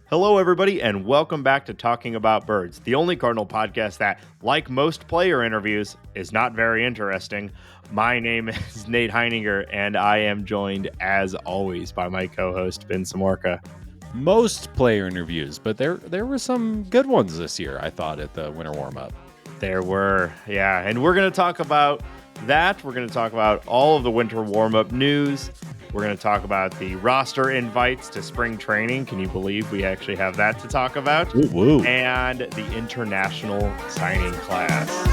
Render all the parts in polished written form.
Hello, everybody, and welcome back to Talking About Birds, the only Cardinal podcast that, like most player interviews, is not very interesting. My name is Nate Heininger, and I am joined, as always, by my co-host, Ben Samorka. Most player interviews, but there were some good ones this year, I thought, at the winter warm-up. There were, yeah, and we're going to talk about that. We're going to talk about all of the winter warm-up news. We're going to talk about the roster invites to spring training. Can you believe we actually have that to talk about? Woo, woo. And the international signing class.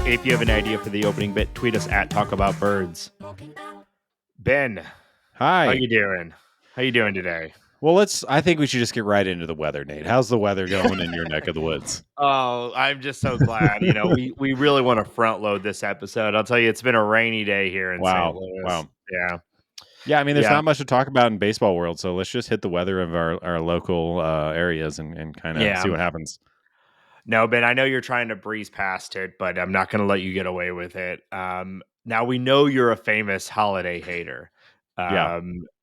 If you have an idea for the opening bit, tweet us at Talk About Birds. Ben, Hi. how you doing? How you doing today? Well, I think we should just get right into the weather, Nate. How's the weather going in your neck of the woods? Oh, I'm just so glad. We really want to front load this episode. I'll tell you, it's been a rainy day here in St. Louis. Wow. Yeah. Yeah, I mean, there's not much to talk about in baseball world, so let's just hit the weather of our local areas and kind of see what happens. No, Ben, I know you're trying to breeze past it, but I'm not going to let you get away with it. Now, we know you're a famous holiday hater.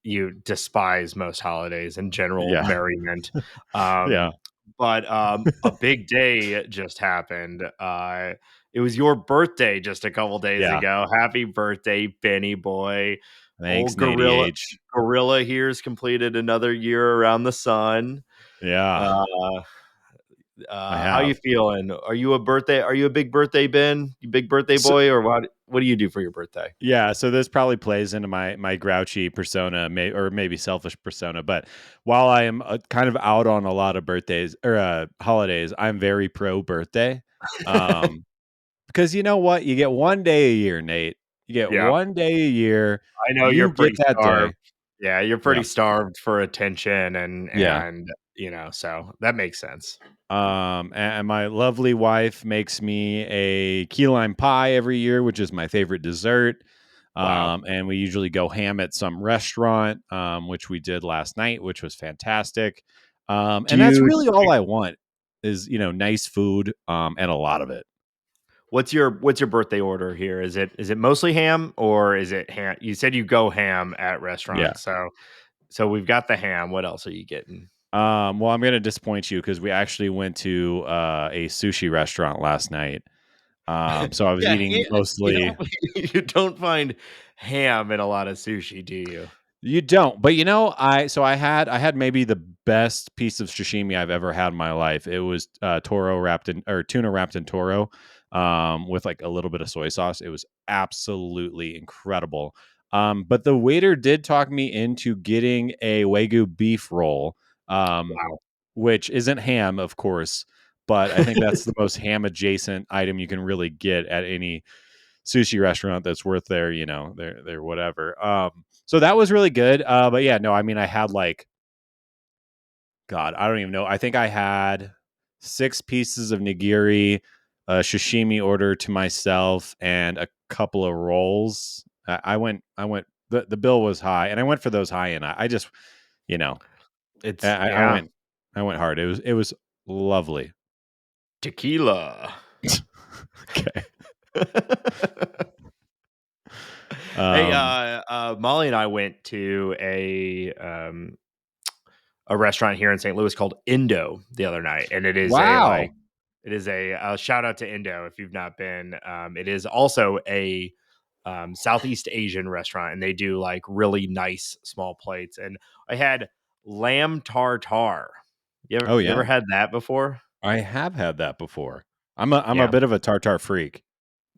You despise most holidays and general merriment. But a big day just happened. It was your birthday just a couple days ago. Happy birthday, Benny boy. Thanks, Old Gorilla here's completed another year around the sun. Yeah. How you feeling? Are you a big birthday Ben? You big birthday boy, or what do you do for your birthday? Yeah, so this probably plays into my grouchy persona, or maybe selfish persona. But while I am kind of out on a lot of birthdays or holidays, I'm very pro birthday. Because you know what? You get one day a year, Nate. You get one day a year. I know you pretty get that starved. day. Yeah, you're pretty starved for attention and so that makes sense. And my lovely wife makes me a key lime pie every year, which is my favorite dessert. Wow. And we usually go ham at some restaurant, which we did last night, which was fantastic. And that's really all I want is, nice food, and a lot of it. What's your birthday order here? Is it mostly ham or is it ham? You said you go ham at restaurants. Yeah. So we've got the ham. What else are you getting? Well, I'm going to disappoint you because we actually went to a sushi restaurant last night. So I was eating mostly. You don't find ham in a lot of sushi, do you? You don't, but I had maybe the best piece of sashimi I've ever had in my life. It was tuna wrapped in toro, with like a little bit of soy sauce. It was absolutely incredible. But the waiter did talk me into getting a Wagyu beef roll, Wow. which isn't ham, of course, but I think that's the most ham adjacent item you can really get at any sushi restaurant that's worth their whatever. So that was really good. But yeah, no, I mean, I had God, I don't even know. I think I had 6 pieces of nigiri, a sashimi order to myself, and a couple of rolls. I went. The bill was high, and I went for those high end. I just, I went hard. It was lovely. Tequila. Okay. Hey, Molly and I went to a restaurant here in St. Louis called Indo the other night, and it is a shout out to Indo if you've not been. It is also a Southeast Asian restaurant, and they do like really nice small plates. And I had lamb tartare. You ever had that before? I have had that before. I'm a bit of a tartare freak.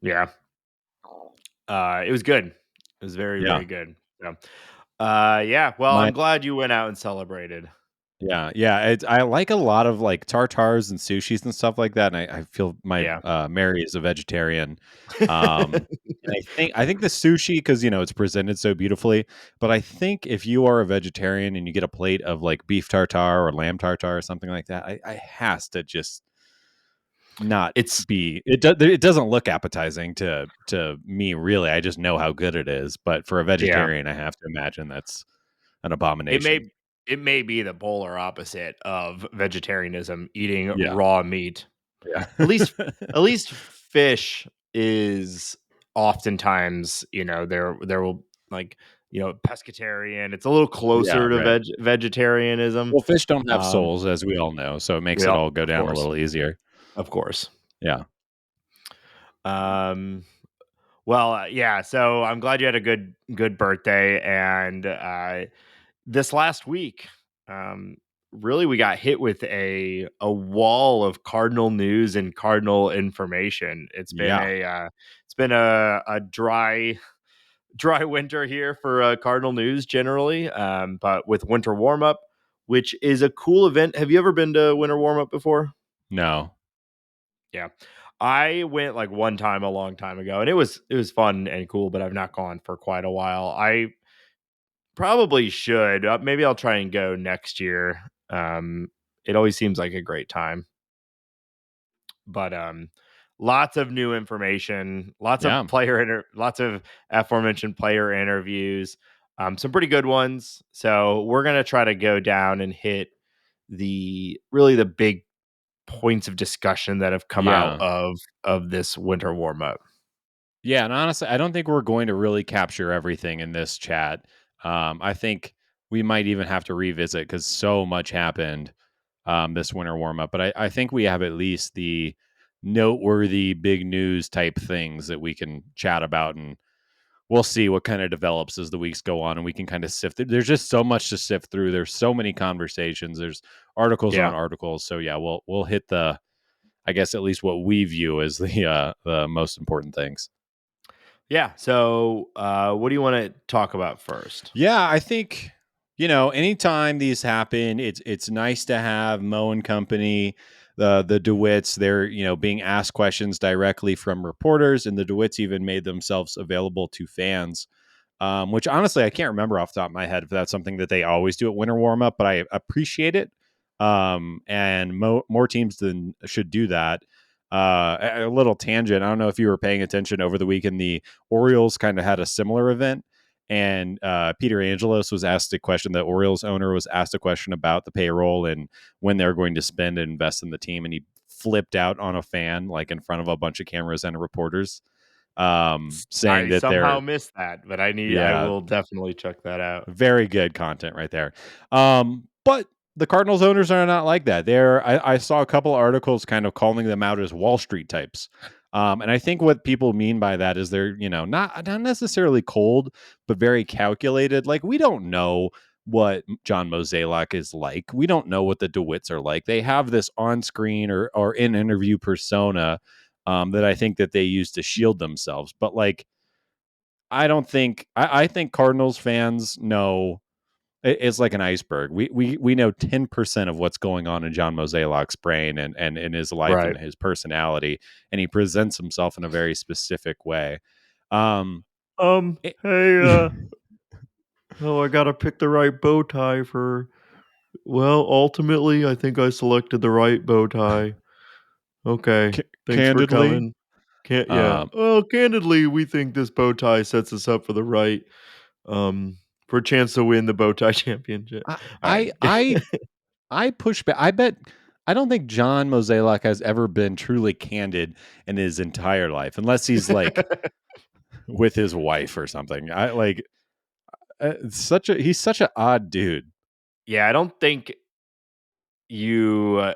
Yeah. It was good. It was very, very good. So, well, I'm glad you went out and celebrated. Yeah. I like a lot of like tartars and sushis and stuff like that. And I feel my Mary is a vegetarian. And I think the sushi, because it's presented so beautifully. But I think if you are a vegetarian and you get a plate of like beef tartare or lamb tartare or something like that, I has to just not It's be it doesn't look appetizing to me, really. I just know how good it is, but for a yeah. vegetarian, I have to imagine that's an It abomination. may be the polar opposite of vegetarianism, eating Yeah. raw meat. Yeah. At least at least fish is oftentimes, there will, like, pescatarian. It's a little Yeah, closer to right. vegetarianism. Well, fish don't have Um, souls, as we all know, so it makes it yeah, all go of down a course. little easier. Of course. Yeah. Um, well, yeah, so I'm glad you had a good birthday, and this last week, um, really we got hit with a wall of Cardinal news and Cardinal information. Yeah. It's been a dry winter here for Cardinal news generally, but with winter warm up, which is a cool event. Have you ever been to winter warm up before? No. Yeah. I went like one time a long time ago, and it was fun and cool, but I've not gone for quite a while. I probably should. Maybe I'll try and go next year. It always seems like a great time. But lots of new information, Yeah. lots of aforementioned player interviews, some pretty good ones. So we're gonna try to go down and hit the big points of discussion that have come out Yeah. of this winter warm up. Yeah, and honestly, I don't think we're going to really capture everything in this chat. I think we might even have to revisit because so much happened this winter warm up. But I think we have at least the noteworthy big news type things that we can chat about, and we'll see what kind of develops as the weeks go on, and we can kind of sift through. There's just so much to sift through. There's so many conversations. There's articles on Yeah. articles. So yeah, we'll hit the, I guess, at least what we view as the most important things. Yeah. So what do you want to talk about first? Yeah, I think, anytime these happen, it's nice to have Mo and company, the DeWitts. They're being asked questions directly from reporters, and the DeWitts even made themselves available to fans. Which honestly, I can't remember off the top of my head if that's something that they always do at winter warm up, but I appreciate it. And more teams than should do that. A little tangent. I don't know if you were paying attention over the weekend. The Orioles kind of had a similar event, and Peter Angelos was asked a question. The Orioles owner was asked a question about the payroll and when they're going to spend and invest in the team, and he flipped out on a fan, like in front of a bunch of cameras and reporters, saying I that somehow they're, missed that, but I yeah, will definitely check that out. very good content right there. But the Cardinals owners are not like that. I saw a couple articles kind of calling them out as Wall Street types. And I think what people mean by that is they're, not necessarily cold, but very calculated. Like, we don't know what John Mozeliak is like. We don't know what the DeWitts are like. They have this on screen or in interview persona that I think that they use to shield themselves. But like, I think Cardinals fans know it's like an iceberg. We know 10% of what's going on in John Mozeliak's brain and in his life and Right. his personality, and he presents himself in a very specific way. Um, it- Hey, oh, I gotta pick the right bow tie for. Well, ultimately, I think I selected the right bow tie. Okay, thanks for candidly, coming. Can't yeah. um, Well, candidly, we think this bow tie sets us up for the right, um, for a chance to win the bow tie championship. I All right. I I I push back. I don't think John Mozeliak has ever been truly candid in his entire life, unless he's like with his wife or something. I like he's such an odd dude. Yeah, I don't think you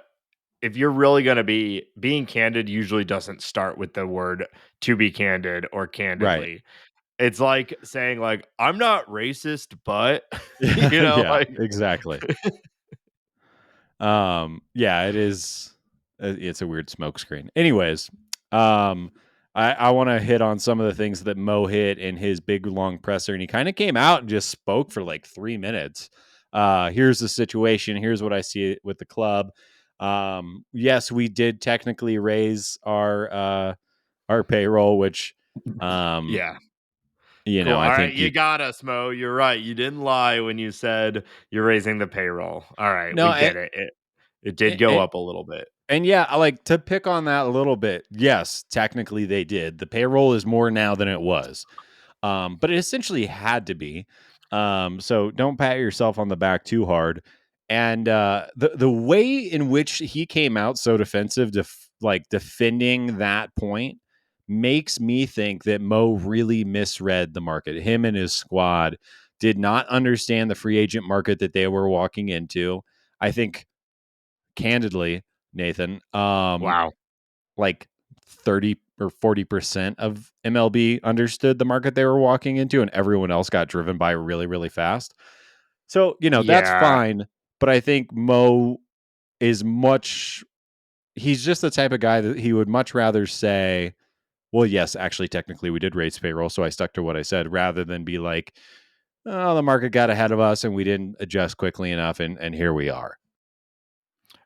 if you're really gonna be being candid usually doesn't start with the word "to be candid" or Right. "candidly." It's like saying, like, "I'm not racist, but," Yeah, yeah, like exactly. Yeah, it is. It's a weird smokescreen. Anyways, um, I want to hit on some of the things that Mo hit in his big long presser, and he kind of came out and just spoke for like 3 minutes. Here's the situation. Here's what I see with the club. Yes, we did technically raise our payroll, which, um, Yeah. Cool. I Alright, think you you. got us, Mo. You're right. You didn't lie when you said you're raising the payroll. Alright, No, we get it. It did go it, up a little bit. And yeah, I like to pick on that a little bit. Yes, technically they did. The payroll is more now than it was. But it essentially had to be. So don't pat yourself on the back too hard. And the way in which he came out so defensive, like defending that point, makes me think that Mo really misread the market. Him and his squad did not understand the free agent market that they were walking into. I think, candidly, Nathan, Wow. like 30 or 40% of MLB understood the market they were walking into, and everyone else got driven by really, really fast. So, that's Yeah. fine. But I think Mo is he's just the type of guy that he would much rather say, well, yes, actually, technically, we did raise payroll. So I stuck to what I said rather than be like, oh, the market got ahead of us and we didn't adjust quickly enough. And here we are.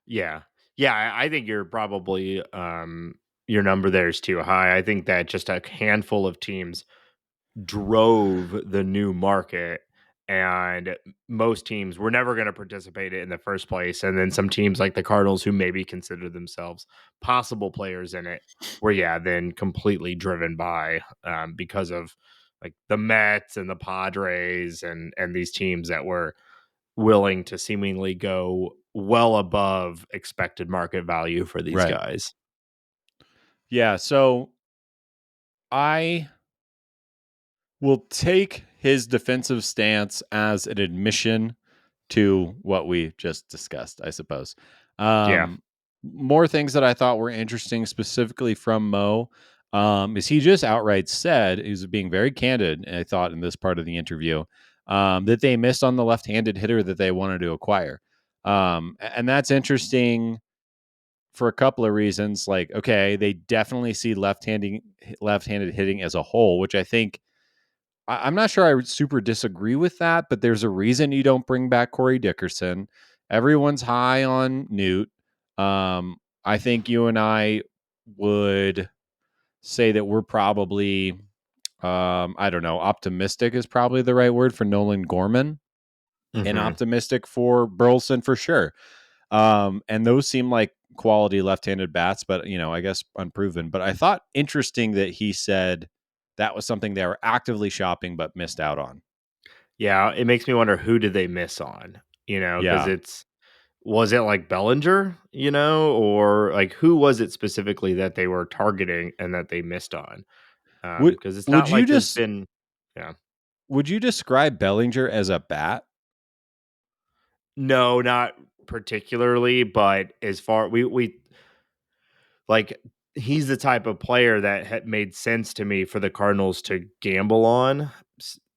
Yeah. Yeah, I think you're probably your number there is too high. I think that just a handful of teams drove the new market, and most teams were never going to participate in the first place, and then some teams like the Cardinals who maybe consider themselves possible players in it were then completely driven by because of like the Mets and the Padres and these teams that were willing to seemingly go well above expected market value for these Right. guys. Yeah. So I will take his defensive stance as an admission to what we just discussed, I suppose. Yeah. More things that I thought were interesting, specifically from Mo, is he just outright said, he was being very candid, I thought, in this part of the interview, that they missed on the left handed hitter that they wanted to acquire. And that's interesting for a couple of reasons. Like, okay, they definitely see left-handed hitting as a whole, which I think I'm not sure I would super disagree with that, but there's a reason you don't bring back Corey Dickerson. Everyone's high on Newt. I think you and I would say that we're probably, I don't know, optimistic is probably the right word for Nolan Gorman, and Hmm. optimistic for Burleson for sure. And those seem like quality left-handed bats, but I guess unproven. But I thought interesting that he said that was something they were actively shopping but missed out on. Yeah, it makes me wonder who did they miss on, because Yeah. was it like Bellinger, or like who was it specifically that they were targeting and that they missed on? Would Because it's would not you like there's just been, yeah, would you describe Bellinger as a bat? no, not particularly, but as far we like he's the type of player that had made sense to me for the Cardinals to gamble on.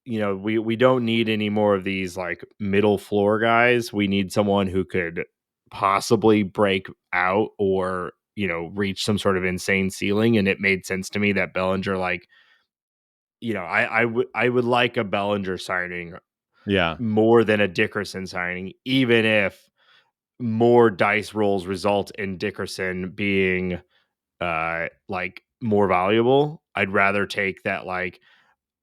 We don't need any more of these like middle floor guys. We need someone who could possibly break out or reach some sort of insane ceiling. And it made sense to me that Bellinger, like, I would like a Bellinger signing Yeah. more than a Dickerson signing, even if more dice rolls result in Dickerson being like more valuable. I'd rather take that like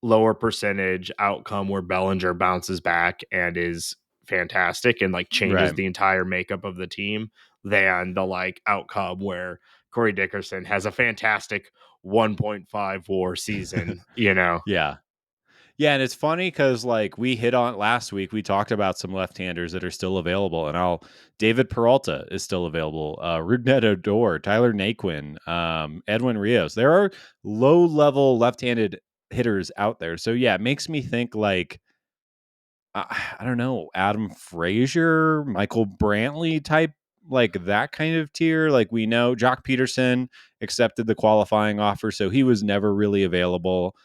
lower percentage outcome where Bellinger bounces back and is fantastic and like changes Right. the entire makeup of the team than the like outcome where Corey Dickerson has a fantastic 1.5 WAR season. Yeah. Yeah, and it's funny because like we hit on last week, we talked about some left-handers that are still available, and David Peralta is still available. Rougned Odor, Tyler Naquin, Edwin Rios. There are low-level left-handed hitters out there. So yeah, it makes me think like I don't know, Adam Frazier, Michael Brantley type, like that kind of tier. Like we know Jock Peterson accepted the qualifying offer, so he was never really available.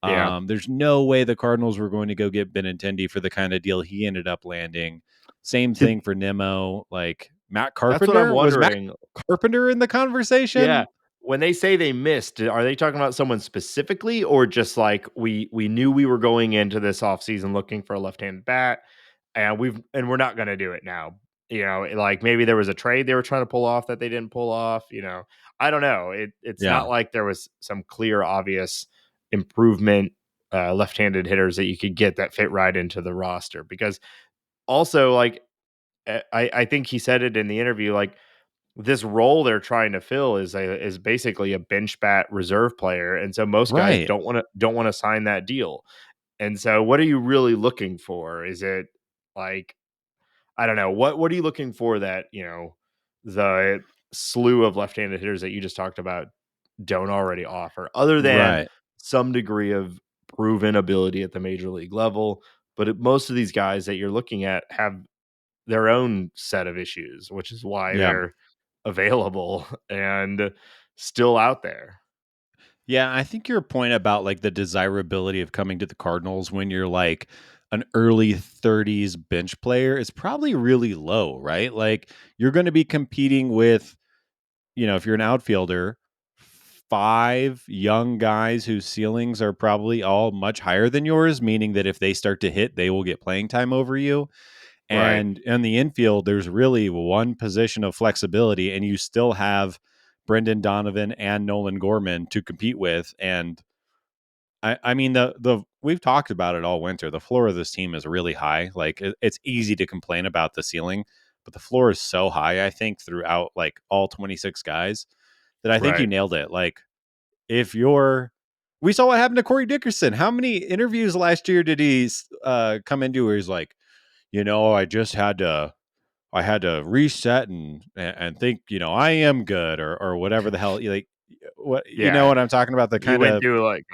Yeah. There's no way the Cardinals were going to go get Benintendi for the kind of deal he ended up landing. Same thing Did for Nemo. Like Matt That's what I'm Carpenter, was Matt wondering. Carpenter in the Yeah. conversation? When they say they missed, are they talking about someone specifically or just like we knew we were going into this offseason looking for a left-handed bat and we're not going to do it now. Like maybe there was a trade they were trying to pull off that they didn't pull off. I don't know. It's not Yeah, like there was some clear obvious improvement left-handed hitters that you could get that fit right into the roster because also like I think he said it in the interview like this role they're trying to fill is basically a bench bat reserve player, and so most guys Right. don't want to sign that deal. And so, what are you really looking for? Is it like, I don't know, what are you looking for that the slew of left-handed hitters that you just talked about don't already offer, other than Right. some degree of proven ability at the major league level? But most of these guys that you're looking at have their own set of issues, which is why Yeah. they're available and still out there. Yeah, I think your point about like the desirability of coming to the Cardinals when you're like an early 30s bench player is probably really low, right? Like you're going to be competing with, if you're an outfielder, five young guys whose ceilings are probably all much higher than yours, meaning that if they start to hit, they will get playing time over you. Right. And in the infield, there's really one position of flexibility, and you still have Brendan Donovan and Nolan Gorman to compete with. And I mean, the we've talked about it all winter. The floor of this team is really high. Like it's easy to complain about the ceiling, but the floor is so high. I think throughout like all 26 guys that I think you Right. nailed it. Like if you're, we saw what happened to Corey Dickerson. How many interviews last year did he come into where he's like, I just I had to reset and think, I am good or whatever the hell like what Yeah. what I'm talking about, the He kind went of through like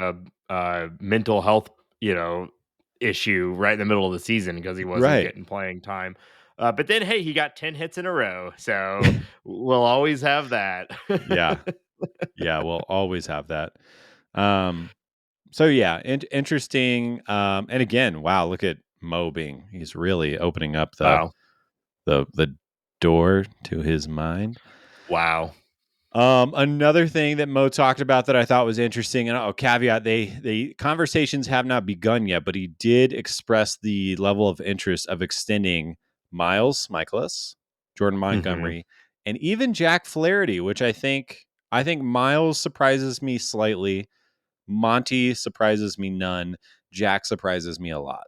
a mental health, issue right in the middle of the season because he wasn't right. getting playing time. But then, hey, he got 10 hits in a row. So we'll always have that. Yeah. Yeah, we'll always have that. Um so yeah, interesting, and again, wow, look at Mo Bing. He's really opening up Wow. the door to his mind. Wow. Another thing that Mo talked about that I thought was interesting, and caveat, the conversations have not begun yet, but he did express the level of interest of extending Michaelis, Jordan Hmm. Montgomery, and even Jack Flaherty, which I think Miles surprises me slightly, Monty surprises me none, Jack surprises me a lot.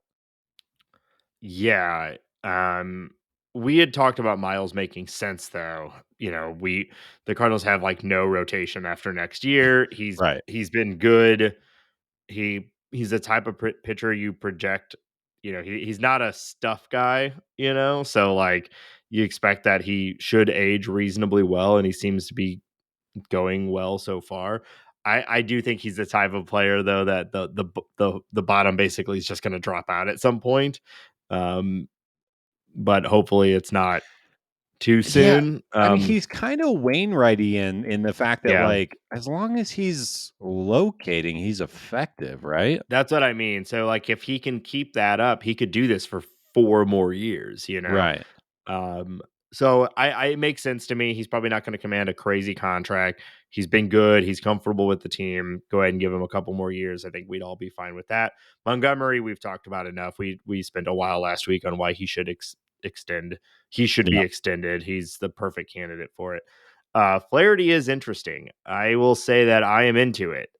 Yeah. Um, we had talked about Miles making sense though. The Cardinals have like no rotation after next year. He's Right. he's been good. He's the type of pitcher you project. He's not a stuff guy. So like you expect that he should age reasonably well, and he seems to be going well so far. I do think he's the type of player though that the bottom basically is just going to drop out at some point. Um, but hopefully it's not too Yeah. soon. I mean, he's kind of Wainwrighty in the fact that, Yeah, like, as long as he's locating, he's effective, right? that's what I mean. So like if he can keep that up, he could do this for 4 more years. Right. Um, so it makes sense to me. He's probably not going to command a crazy contract. He's been good. He's comfortable with the team. Go ahead and give him a couple more years. I think we'd all be fine with that. Montgomery, we've talked about enough. We spent a while last week on why he should extend. He should be Yeah. extended. He's the perfect candidate for it. Flaherty is interesting. I will say that I am into it.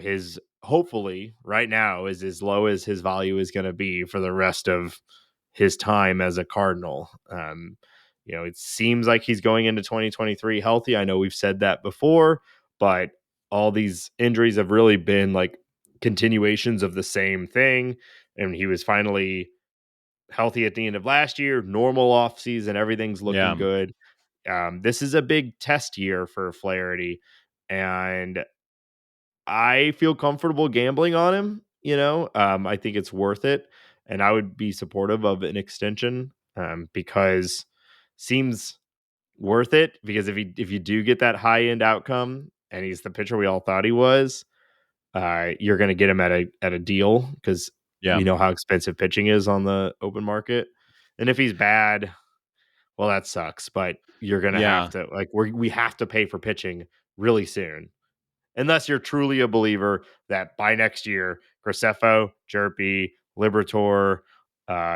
His hopefully right now is as low as his value is going to be for the rest of his time as a Cardinal. It seems like he's going into 2023 healthy. I know we've said that before, but all these injuries have really been like continuations of the same thing. And he was finally healthy at the end of last year, normal off season, everything's looking Yeah. good. This is a big test year for Flaherty, and I feel comfortable gambling on him. I think it's worth it, and I would be supportive of an extension because seems worth it. Because if you do get that high end outcome, and he's the pitcher we all thought he was, you're going to get him at a deal because Yeah. we know how expensive pitching is on the open market. And if he's bad, well, that sucks. But you're going to have Yeah. to we have to pay for pitching really soon, unless you're truly a believer that by next year, Graceffo, Jerpy, Libertor,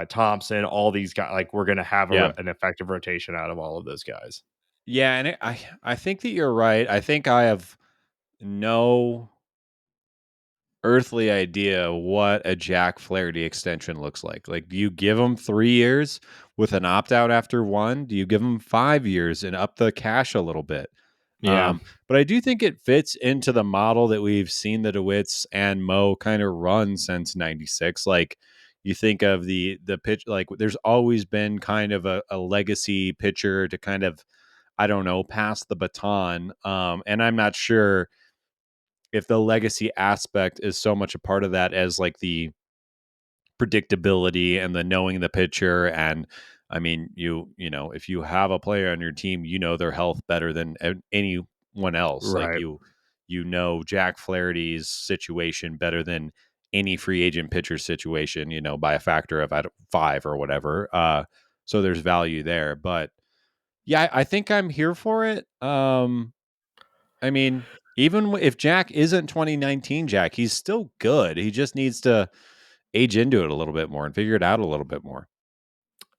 Thompson, all these guys, like we're going to have Yeah. an effective rotation out of all of those guys. Yeah. And I think that you're right. I think I have no earthly idea what a Jack Flaherty extension looks like. Like, do you give him 3 years with an opt out after 1? Do you give him 5 years and up the cash a little bit? Yeah. But I do think it fits into the model that we've seen the DeWitts and Mo kind of run since '96. Like, you think of the pitch, like there's always been kind of a legacy pitcher to kind of, I don't know, pass the baton. And I'm not sure if the legacy aspect is so much a part of that as like the predictability and the knowing the pitcher. And I mean, you know, if you have a player on your team, you know their health better than anyone else. Like, Right. you know Jack Flaherty's situation better than any free agent pitcher situation, you know, by a factor of 5 or whatever. So there's value there. But yeah, I think I'm here for it. I mean, even if Jack isn't 2019 Jack, he's still good. He just needs to age into it a little bit more and figure it out a little bit more.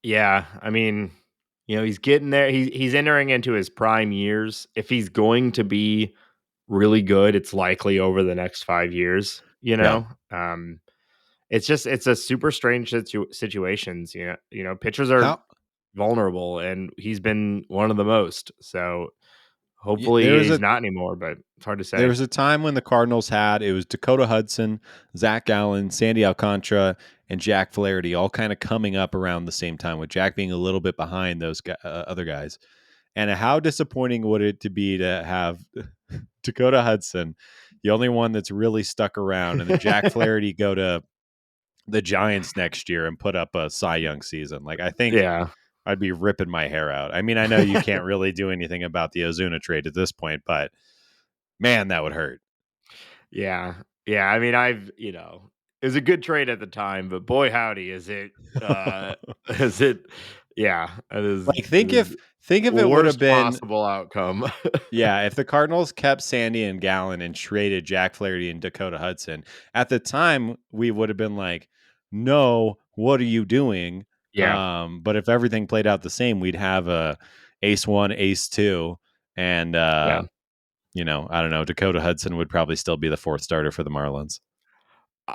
Yeah. I mean, he's getting there. He's entering into his prime years. If he's going to be really good, it's likely over the next 5 years, Yeah. It's a super strange situations, pitchers are How vulnerable and he's been one of the most. So y- hopefully there was he's a not anymore, but it's hard to there say. was a time when the Cardinals had it was Dakota Hudson, Zach Allen, Sandy Alcantara, and Jack Flaherty all kind of coming up around the same time, with Jack being a little bit behind those other guys. And how disappointing would it to be to have Dakota Hudson, the only one that's really stuck around, and then Jack Flaherty go to the Giants next year and put up a Cy Young season? Like, I think Yeah. I'd be ripping my hair out. I mean, I know you can't really do anything about the Ozuna trade at this point, but man, that would hurt. Yeah. Yeah. I mean, it was a good trade at the time, but boy, howdy, is it, is it, yeah, Like, it is think if it would have worst been, possible outcome. yeah, if the Cardinals kept Sandy and Gallen and traded Jack Flaherty and Dakota Hudson, at the time we would have been like, no, what are you doing? Yeah. But if everything played out the same, we'd have a ace 1, ace 2, and Yeah. you know, I don't know, Dakota Hudson would probably still be the 4th starter for the Marlins.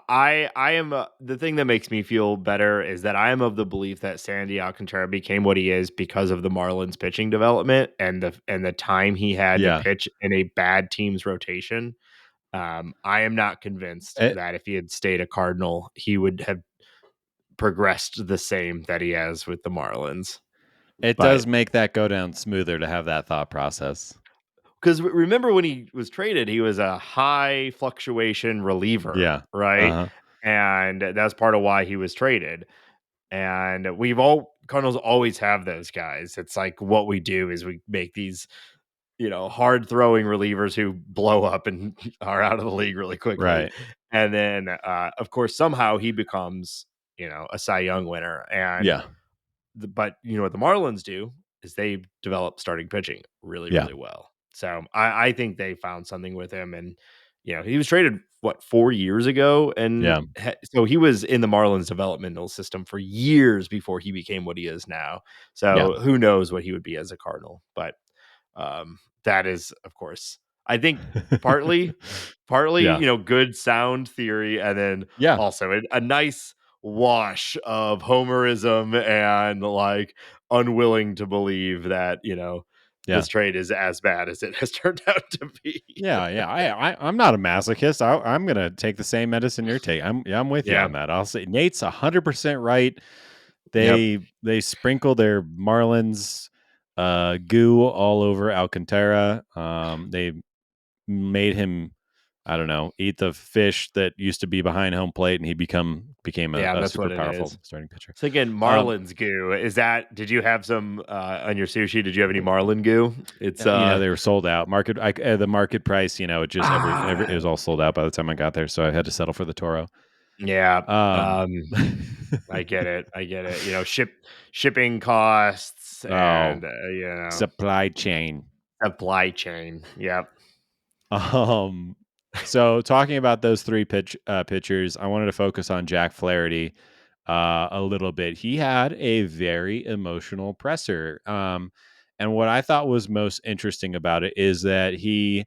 I am the thing that makes me feel better is that I am of the belief that Sandy Alcantara became what he is because of the Marlins pitching development and the time he had to Yeah. pitch in a bad team's rotation. I am not convinced It, that if he had stayed a Cardinal, he would have progressed the same that he has with the Marlins. it But does make that go down smoother to have that thought process. because remember when he was traded, he was a high fluctuation reliever, Yeah. right? Uh-huh. And that's part of why he was traded. And we've all Cardinals always have those guys. It's like what we do is we make these, hard throwing relievers who blow up and are out of the league really quickly. Right. And then, of course, somehow he becomes, a Cy Young winner. And Yeah. but what the Marlins do is they develop starting pitching really, Yeah. really well. So I think they found something with him, and he was traded 4 years ago, and Yeah. so he was in the Marlins developmental system for years before he became what he is now. Yeah. So who knows what he would be as a Cardinal? But that is, of course, I think partly, Yeah. good sound theory, and then Yeah. also a nice wash of homerism and like unwilling to believe that Yeah. this trade is as bad as it has turned out to be. Yeah. Yeah. I'm not a masochist. I'm gonna take the same medicine you're taking. I'm with you Yeah. on that. I'll say Nate's 100% right. Yep. They sprinkle their Marlins goo all over Alcantara. They made him, I don't know, eat the fish that used to be behind home plate, and he became Yeah, a that's super what it powerful is. starting pitcher. So again, Um, Marlin's goo. Did you have some on your sushi? Did you have any Marlin goo? It's you know, they were sold out. The market price, you know, it just it was ah all sold out by the time I got there, so I had to settle for the Toro. yeah. Um, I get it. I get it. Shipping costs oh, and supply chain. supply chain. Yep. Um, so talking about those 3 pitchers, I wanted to focus on Jack Flaherty a little bit. He had a very emotional presser. And what I thought was most interesting about it is that he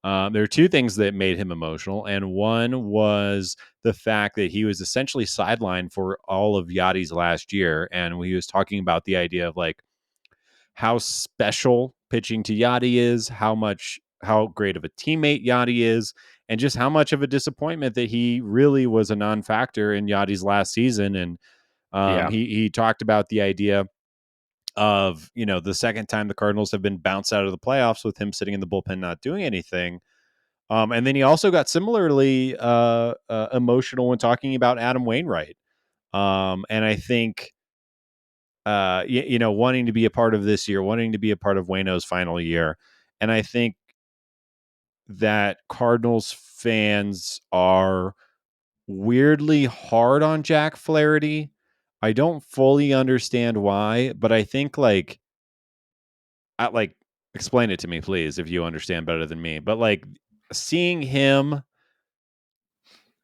There are two things that made him emotional, and one was the fact that he was essentially sidelined for all of Yachty's last year, and he was talking about the idea of like how special pitching to Yachty is, how great of a teammate Yachty is, and just how much of a disappointment that he really was a non-factor in Yachty's last season. And Yeah. he talked about the idea of, the second time the Cardinals have been bounced out of the playoffs with him sitting in the bullpen not doing anything. And then he also got similarly emotional when talking about Adam Wainwright. And I think wanting to be a part of this year, wanting to be a part of Waino's final year. And I think that Cardinals fans are weirdly hard on Jack Flaherty. I don't fully understand why, but I think explain it to me, please, if you understand better than me. But like seeing him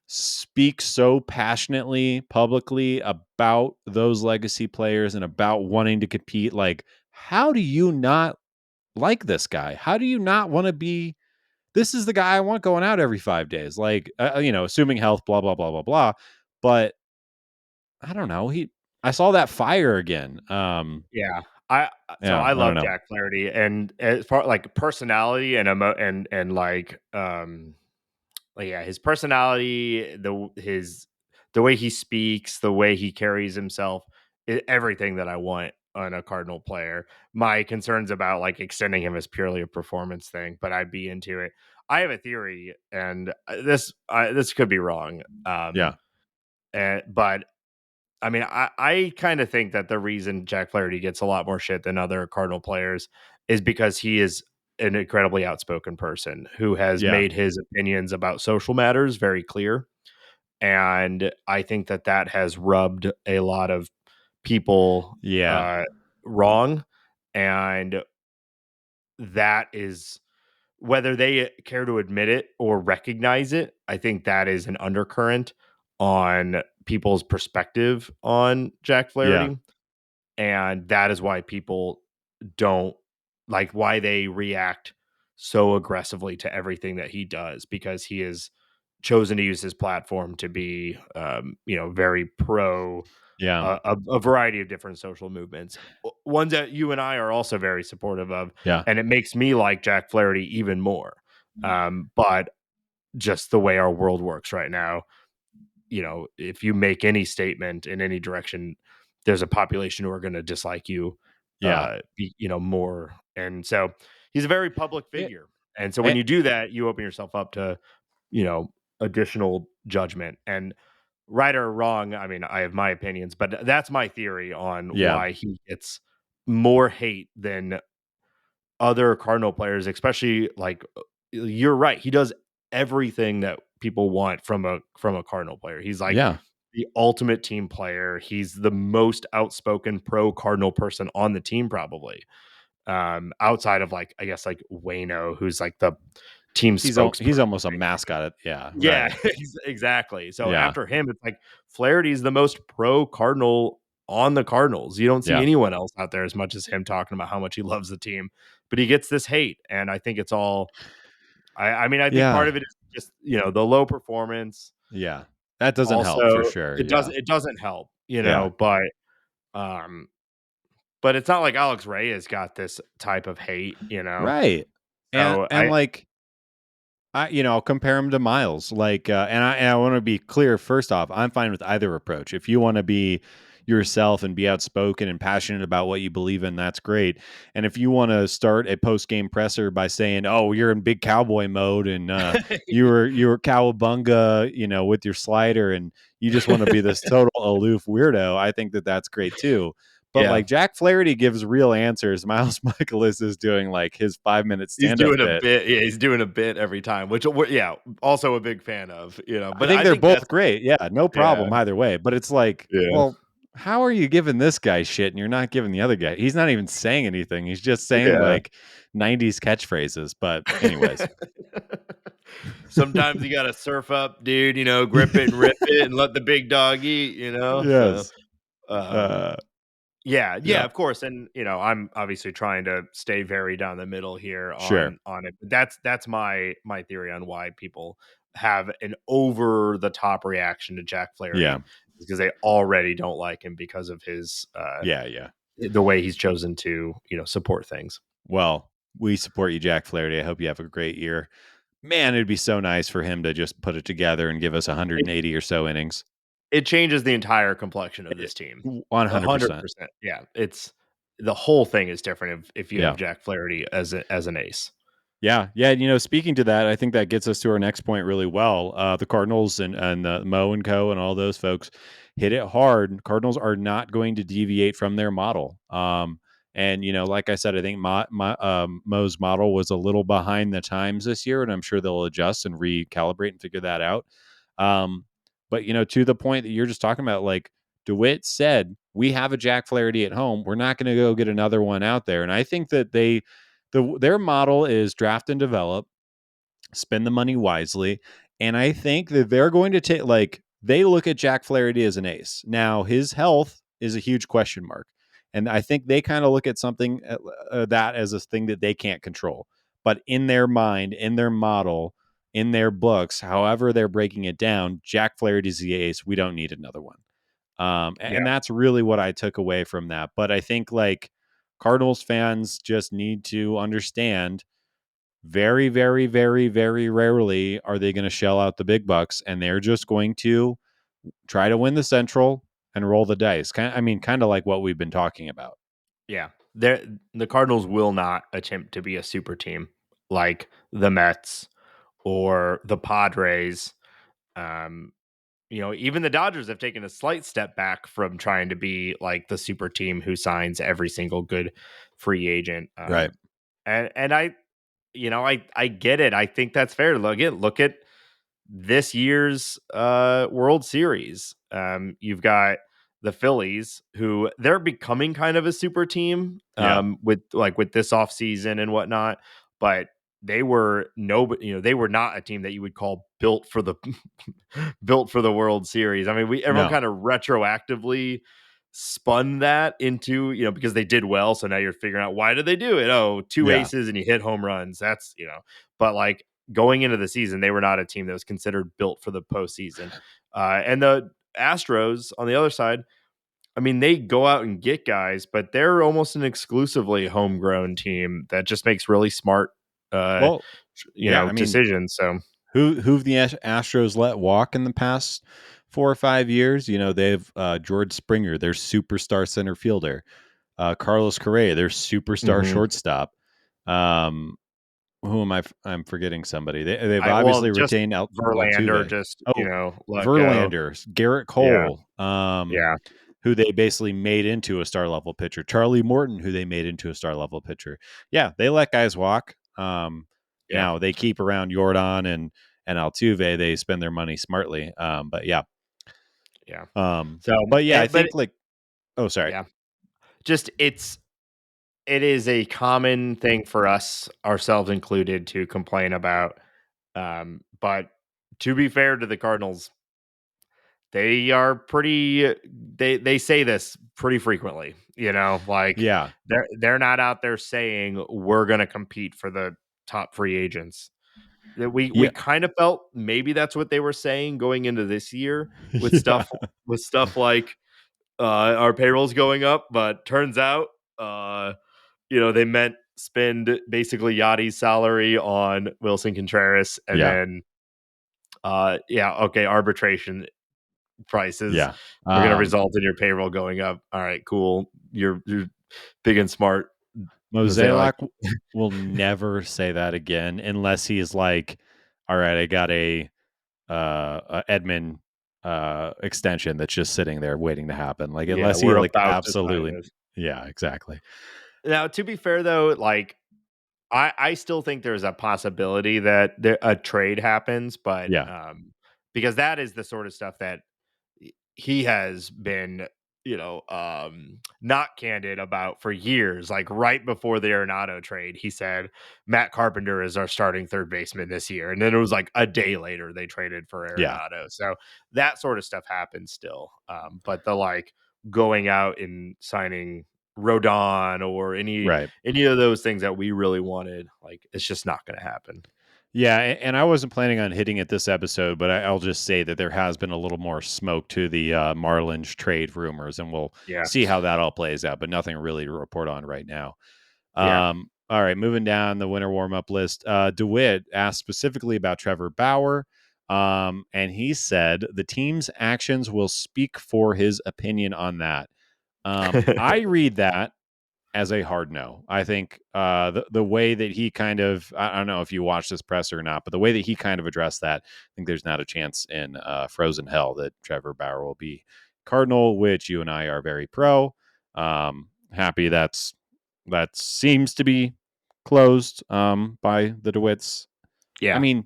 speak so passionately publicly about those legacy players and about wanting to compete, like, how do you not like this guy? How do you not want to be? This is the guy I want going out every 5 days. Like, assuming health, blah blah blah blah blah. But I don't know. I saw that fire again. Yeah. I I don't love know. Jack Flaherty, and as far like personality and yeah, his personality, the way he speaks, the way he carries himself, everything that I want on a Cardinal player. My concerns about like extending him is purely a performance thing, but I'd be into it. I have a theory, and this could be wrong. Yeah, But I mean, I kind of think that the reason Jack Flaherty gets a lot more shit than other Cardinal players is because he is an incredibly outspoken person who has yeah, made his opinions about social matters very clear. And I think that that has rubbed a lot of people yeah, wrong. And that is, whether they care to admit it or recognize it, I think that is an undercurrent on people's perspective on Jack yeah, Flaherty. And that is why people don't like, why they react so aggressively to everything that he does, because he has chosen to use his platform to be very pro yeah, a variety of different social movements, ones that you and I are also very supportive of, yeah, and it makes me like Jack Flaherty even more. But just the way our world works right now, if you make any statement in any direction, there's a population who are going to dislike you, yeah. more. And so he's a very public It, figure. And so when it, you do that, you open yourself up to, additional judgment. And right or wrong, I mean, I have my opinions, but that's my theory on yeah, why he gets more hate than other Cardinal players, especially like you're right. He does everything that people want from a Cardinal player. He's like yeah. the ultimate team player. He's the most outspoken pro Cardinal person on the team, probably. Outside of like, I guess like Wayno, who's like the team He's spokesperson. almost a mascot. Yeah, Yeah, right. exactly. So Yeah, after him, it's like Flaherty's the most pro Cardinal on the Cardinals. You don't see yeah, anyone else out there as much as him talking about how much he loves the team, but he gets this hate, and I think it's all. I mean, I think part yeah, of it is just the low performance. yeah. That doesn't help for Also, sure. it Yeah, doesn't help, yeah. um, but it's not like Alex Reyes got this type of hate. Right. And So and like I'll compare him to Miles. Like, and I want to be clear. First off, I'm fine with either approach. If you want to be yourself and be outspoken and passionate about what you believe in, that's great. And if you want to start a post game presser by saying, "Oh, you're in big cowboy mode and you were cowabunga," with your slider, and you just want to be this total aloof weirdo, I think that that's great too. But yeah. like Jack Flaherty gives real answers. Miles Michaelis is doing like his 5 minute He's stand up doing a bit. bit. Yeah, he's doing a bit every time, which yeah, also a big fan of. I But think I they're think that's both great. Yeah, no yeah, problem either way. But it's like, yeah, well, how are you giving this guy shit and you're not giving the other guy? He's not even saying anything. He's just saying yeah. like 90s catchphrases. But anyways. Sometimes you gotta surf up, dude. Grip it and rip it, and let the big dog eat. So Yes. um, Uh Yeah, Yep. of course, and I'm obviously trying to stay very down the middle here Sure. on it. But that's my theory on why people have an over the top reaction to Jack Yeah. Flaherty, because they already don't like him because of his Yeah. Yeah. the way he's chosen to support things. Well, we support you, Jack Flaherty. I hope you have a great year. Man, it'd be so nice for him to just put it together and give us It, 180 or so innings. it changes the entire complexion of this team. 100%. 100%. Yeah, it's the whole thing is different if you have Yeah. Jack Flaherty as an ace. Yeah, yeah. Speaking to that, I think that gets us to our next point really well. The Cardinals and Mo and Co. and all those folks hit it hard. Cardinals are not going to deviate from their model. And like I said, I think Mo's model was a little behind the times this year, and I'm sure they'll adjust and recalibrate and figure that out. But to the point that you're just talking about, like DeWitt said, we have a Jack Flaherty at home. We're not going to go get another one out there, and I think that their model is draft and develop, spend the money wisely, and I think that they're going to take they look at Jack Flaherty as an ace. Now his health is a huge question mark, and I think they kind of look at something that as a thing that they can't control. But in their mind, in their model, in their books, however they're breaking it down, Jack Flaherty's the ace. We don't need another one. Yeah, And that's really what I took away from that. But I think Cardinals fans just need to understand very, very, very, very rarely are they going to shell out the big bucks, and they're just going to try to win the Central and roll the dice. Kind of like what we've been talking about. yeah. The Cardinals will not attempt to be a super team like the Mets or the Padres. Um, even the Dodgers have taken a slight step back from trying to be like the super team who signs every single good free agent. Right. And I get it. I think that's fair. Look at this year's World Series. You've got the Phillies, who they're becoming kind of a super team Yeah. with this offseason and whatnot, but they were they were not a team that you would call built for the built for the World Series. I mean, we everyone No. kind of retroactively spun that into, because they did well. So now you're figuring out, why did they do it? Oh, two Yeah. aces and you hit home runs. That's, but like going into the season, they were not a team that was considered built for the postseason. And the Astros on the other side, I mean, they go out and get guys, but they're almost an exclusively homegrown team that just makes really smart, uh, Well, yeah. decisions. So Who've the Astros let walk in the past 4 or 5 years? They've George Springer, their superstar center fielder, Carlos Correa, their superstar mhm. shortstop. Um, Who am I? I'm forgetting somebody. They've obviously Just retained Verlander, Altuve. just Oh, let go. Verlander, Garrett Yeah, Cole, yeah, who they basically made into a star level pitcher. Charlie Morton, who they made into a star level pitcher. Yeah, they let guys walk. yeah, Now they keep around Jordan and Altuve. They spend their money smartly. But yeah. yeah. So, But yeah, I but think oh, sorry. yeah, just it is a common thing for us, ourselves included, to complain about. But to be fair to the Cardinals, they are pretty. They say this pretty frequently. Like Yeah, they're not out there saying we're going to compete for the top free agents. That we yeah, kind of felt maybe that's what they were saying going into this year with yeah, stuff like our payroll's going up, but turns out they meant spend basically Yachty's salary on Wilson Contreras, and yeah, then yeah, okay, arbitration prices yeah. are going to result in your payroll going up. All right, cool. You're big and smart, Mozeliak. Mozeliak will never say that again unless he is like, all right, I got a Edmund extension that's just sitting there waiting to happen. Like Yeah, unless he we're like about to sign absolutely, this. yeah, exactly. Now, to be fair though, like I still think there's a possibility that a trade happens, but Yeah, because that is the sort of stuff that he has been, not candid about for years. Like right before the Arenado trade, he said Matt Carpenter is our starting third baseman this year, and then it was like a day later they traded for yeah, Arenado. So that sort of stuff happens still. But the like going out and signing Rodon or Right. any of those things that we really wanted. Like, it's just not going to happen. Yeah, and I wasn't planning on hitting it this episode, but I'll just say that there has been a little more smoke to the Marlins trade rumors, and we'll Yeah. see how that all plays out. But nothing really to report on right now. Yeah. All right, moving down the winter warm up list. DeWitt asked specifically about Trevor Bauer, and he said the team's actions will speak for his opinion on that. I read that as a hard no. I think the way that he kind of, I don't know if you watched this presser or not, but the way that he kind of addressed that, I think there's not a chance in frozen hell that Trevor Bauer will be Cardinal, which you and I are very pro. Happy that seems to be closed by the DeWitts. I Yeah. mean,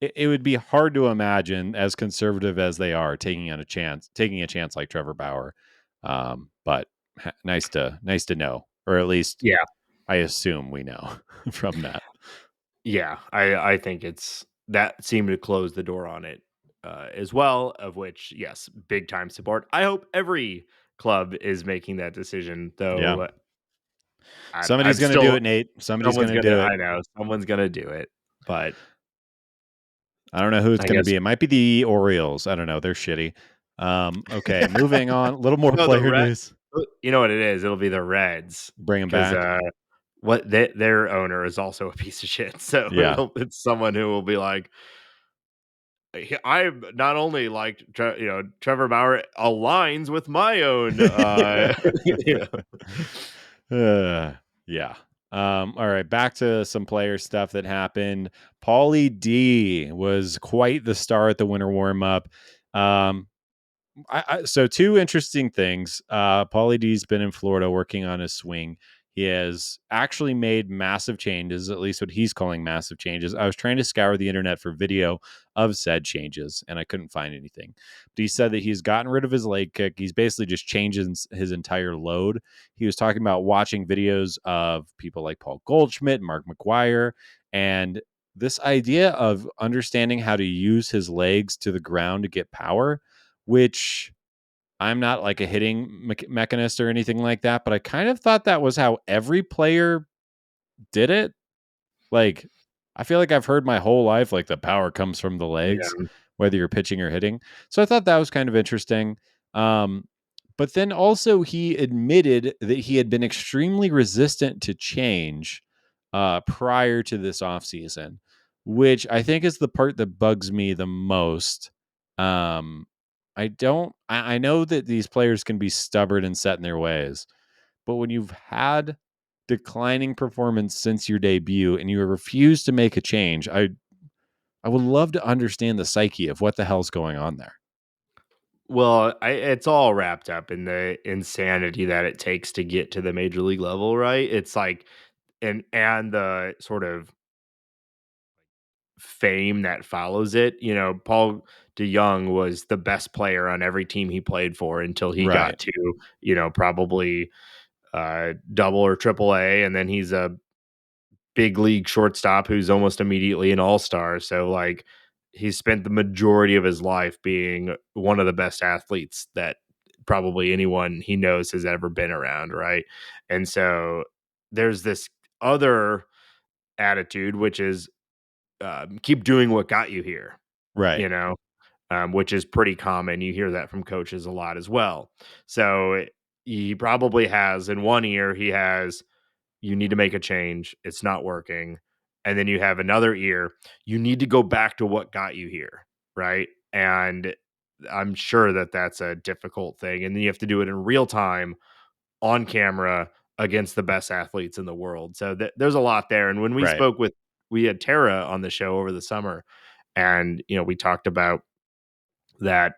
it would be hard to imagine, as conservative as they are, taking a chance like Trevor Bauer. But nice to know, or at least Yeah. I assume we know from that. Yeah. I think it's that seemed to close the door on it as well, of which, yes, big time support. I hope every club is making that decision, Yeah, though. I'm somebody's going to do still, it, Nate. Somebody's going someone's to gonna, do it. I know someone's gonna do it, but I don't know who it's I going to guess be. It might be the Orioles. I don't know. They're shitty. Okay, moving on. A little more no, the player red. news. You know what it is? It'll be the Reds Bring them because back. their owner is also a piece of shit. So Yeah. it's someone who will be like, I not only like Trevor Bauer aligns with my own. You know. Uh, yeah. All right, back to some player stuff that happened. Paulie D was quite the star at the winter warm up. Um, so two interesting things. Paulie D's been in Florida working on his swing. He has actually made massive changes, at least what he's calling massive changes. I was trying to scour the internet for video of said changes, and I couldn't find anything. But he said that he's gotten rid of his leg kick. He's basically just changing his entire load. He was talking about watching videos of people like Paul Goldschmidt, Mark McGuire, and this idea of understanding how to use his legs to the ground to get power, which I'm not like a hitting mechanist or anything like that, but I kind of thought that was how every player did it. Like, I feel like I've heard my whole life, like the power comes from the legs, Yeah. whether you're pitching or hitting. So I thought that was kind of interesting. Um, but then also he admitted that he had been extremely resistant to change prior to this offseason, which I think is the part that bugs me the most. I know that these players can be stubborn and set in their ways, but when you've had declining performance since your debut and you refuse to make a change, I would love to understand the psyche of what the hell's going on there. Well, it's all wrapped up in the insanity that it takes to get to the major league level, right? It's like, and the sort of fame that follows it. Paul DeJong was the best player on every team he played for until he Right. got to, probably double or triple A, and then he's a big league shortstop who's almost immediately an all-star. So like he spent the majority of his life being one of the best athletes that probably anyone he knows has ever been around, right? And so there's this other attitude, which is keep doing what got you here, Right. you know, which is pretty common. You hear that from coaches a lot as well. So he probably has in one ear, he has, you need to make a change. It's not working. And then you have another ear, you need to go back to what got you here. Right. And I'm sure that that's a difficult thing. And then you have to do it in real time on camera against the best athletes in the world. So there's a lot there. And when Right. we had Tara on the show over the summer, and we talked about that.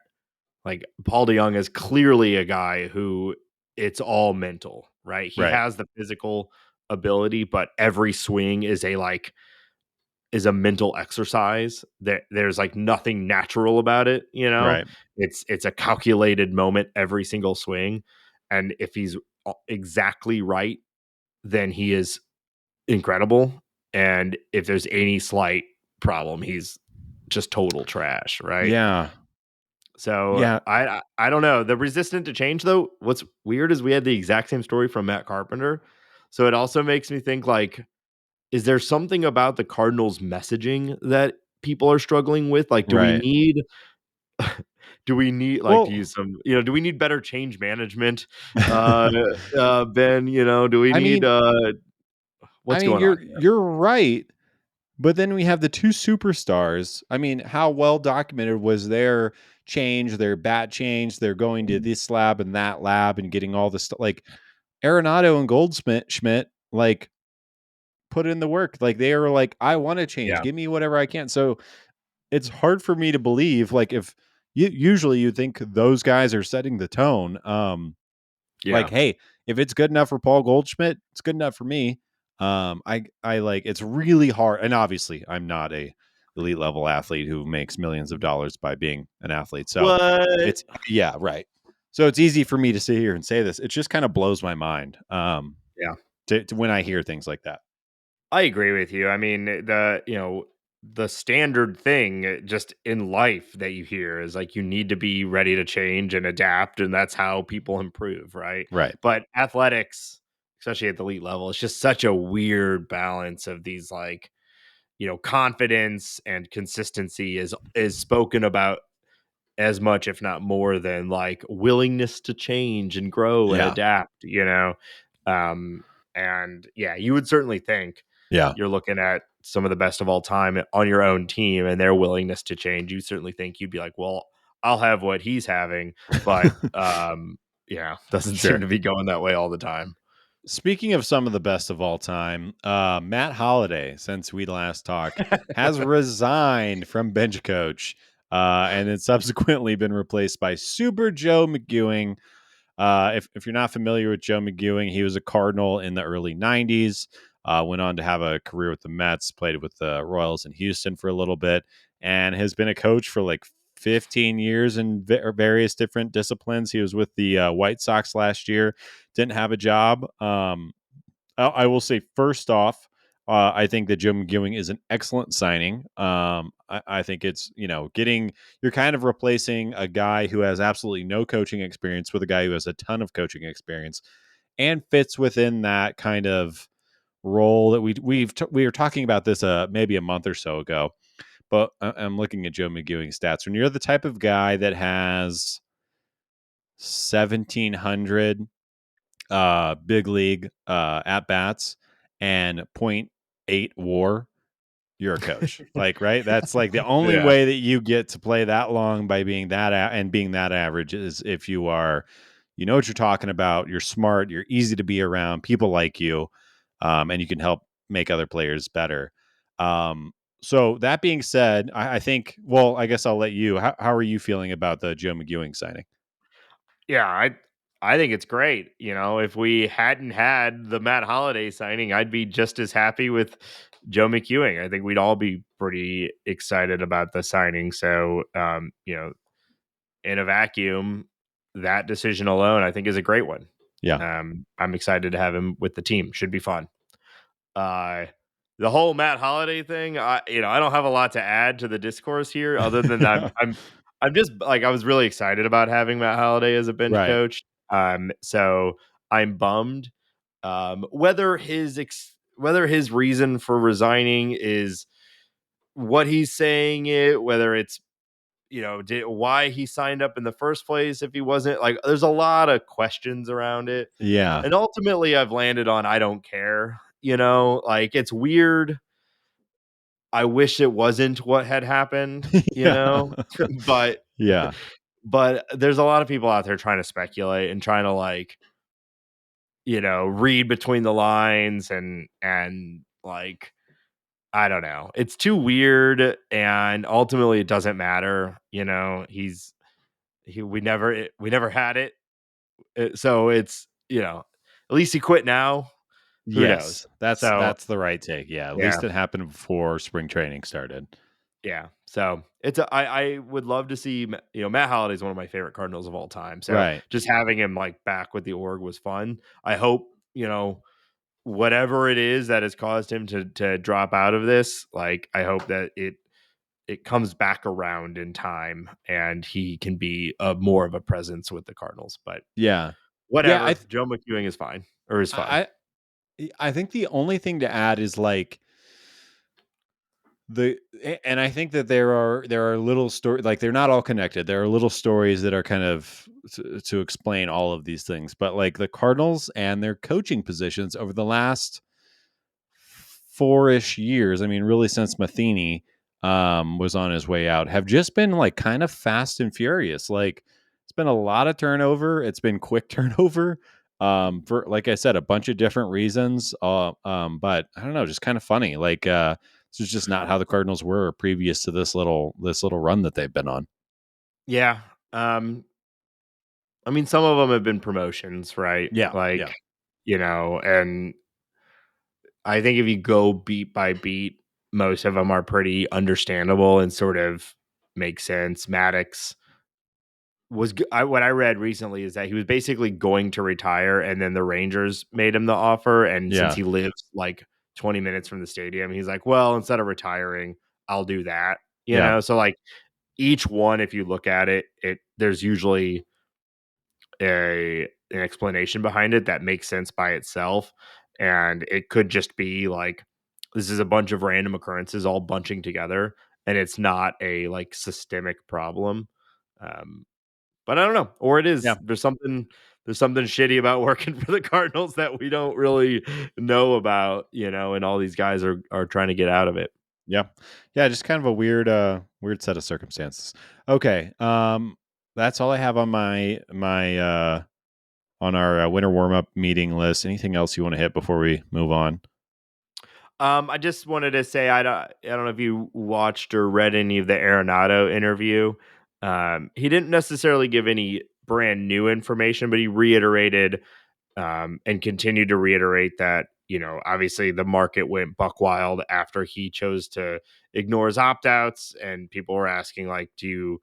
Like Paul DeJong is clearly a guy who it's all mental, right? He Right. has the physical ability, but every swing is a mental exercise. There's like nothing natural about it, Right. It's a calculated moment every single swing, and if he's exactly right, then he is incredible. And if there's any slight problem, he's just total trash, right? Yeah. So Yeah. I don't know. The resistant to change though, what's weird is we had the exact same story from Matt Carpenter. So it also makes me think like, is there something about the Cardinals messaging that people are struggling with? Like, Right. do we need like to Well, use some, do we need better change management? Uh Ben, do we I need mean, what's going on here? you're right. But then we have the two superstars. I mean, how well documented was their change, their bat change? They're going to this lab and that lab and getting all this stuff. Like Arenado and Goldsmith Schmidt, like put in the work. Like they are like, I want to change. Yeah. Give me whatever I can. So it's hard for me to believe. Like if usually you think those guys are setting the tone. Like, Yeah. hey, if it's good enough for Paul Goldschmidt, it's good enough for me. I like it's really hard, and obviously, I'm not a elite level athlete who makes millions of dollars by being an athlete. So What? it's yeah, right. So it's easy for me to sit here and say this. It just kind of blows my mind Yeah. to when I hear things like that. I agree with you. I mean, the standard thing just in life that you hear is like you need to be ready to change and adapt, and that's how people improve, right? Right. But athletics, especially at the elite level, it's just such a weird balance of these like, confidence and consistency is spoken about as much, if not more, than like willingness to change and grow and Yeah. adapt. Um, and yeah, you would certainly think Yeah. you're looking at some of the best of all time on your own team and their willingness to change. You certainly think you'd be like, well, I'll have what he's having, but yeah, doesn't seem Sure. to be going that way all the time. Speaking of some of the best of all time, Matt Holliday, since we last talked, has resigned from bench coach and then subsequently been replaced by Super Joe McEwing. If you're not familiar with Joe McEwing, he was a Cardinal in the early 90s, went on to have a career with the Mets, played with the Royals in Houston for a little bit, and has been a coach for like 15 years in various different disciplines. He was with the White Sox last year, didn't have a job. I will say, first off, I think that Joe McEwing is an excellent signing. I think it's, you're kind of replacing a guy who has absolutely no coaching experience with a guy who has a ton of coaching experience and fits within that kind of role that we were talking about this maybe a month or so ago. But I'm looking at Joe McEwing's stats. When you're the type of guy that has 1,700 big league at bats and point eight WAR, you're a coach. Like, right? That's like the only Yeah. way that you get to play that long by being that and being that average is if you are, you know what you're talking about. You're smart. You're easy to be around. People like you, and you can help make other players better. So that being said, I think. Well, I guess I'll let you. How are you feeling about the Joe McEwing signing? Yeah, I think it's great. If we hadn't had the Matt Holliday signing, I'd be just as happy with Joe McEwing. I think we'd all be pretty excited about the signing. So, in a vacuum, that decision alone, I think, is a great one. Yeah. I'm excited to have him with the team. Should be fun. Uh, the whole Matt Holliday thing, I don't have a lot to add to the discourse here, other than I'm just like I was really excited about having Matt Holliday as a bench Right. coach. So I'm bummed. Whether his reason for resigning is what he's saying it, whether it's why he signed up in the first place if he wasn't like, there's a lot of questions around it. Yeah. And ultimately I've landed on I don't care. Like it's weird. I wish it wasn't what had happened, Yeah. but Yeah. but there's a lot of people out there trying to speculate and trying to like, read between the lines and like I don't know. It's too weird and ultimately it doesn't matter, we never had it. So it's, at least he quit now. Who knows? Yes, So that's the right take. Yeah, at yeah, least it happened before spring training started. yeah. So I would love to see, Matt Holliday is one of my favorite Cardinals of all time. So Right. just having him like back with the org was fun. I hope, whatever it is that has caused him to drop out of this, like I hope that it it comes back around in time, and he can be a more of a presence with the Cardinals. But Yeah. Yeah, whatever, Joe McEwing is fine, or is fine. I I think the only thing to add is like and I think that there are little stories, like they're not all connected. There are little stories that are kind of to explain all of these things. But like the Cardinals and their coaching positions over the last 4-ish years, I mean, really since Matheny was on his way out, have just been like kind of fast and furious. Like it's been a lot of turnover. It's been quick turnover for, like I said, a bunch of different reasons. But I don't know, just kind of funny. Like this is just not how the Cardinals were previous to this little run that they've been on. Yeah. I mean, some of them have been promotions, right? Yeah, Like, yeah, and I think if you go beat by beat, most of them are pretty understandable and sort of make sense. Maddox what I read recently is that he was basically going to retire, and then the Rangers made him the offer. And since yeah, he lives like 20 minutes from the stadium, he's like, well, instead of retiring, I'll do that. yeah, So like each one, if you look at it, there's usually an explanation behind it that makes sense by itself. And it could just be like this is a bunch of random occurrences all bunching together, and it's not a like systemic problem. Um, but I don't know, or it yeah. is. There's something shitty about working for the Cardinals that we don't really know about, and all these guys are trying to get out of it. Yeah. Yeah, just kind of a weird set of circumstances. Okay. That's all I have on my on our winter warm-up meeting list. Anything else you want to hit before we move on? I just wanted to say I don't know if you watched or read any of the Arenado interview. He didn't necessarily give any brand new information, but he reiterated and continued to reiterate that obviously the market went buck wild after he chose to ignore his opt outs, and people were asking like, do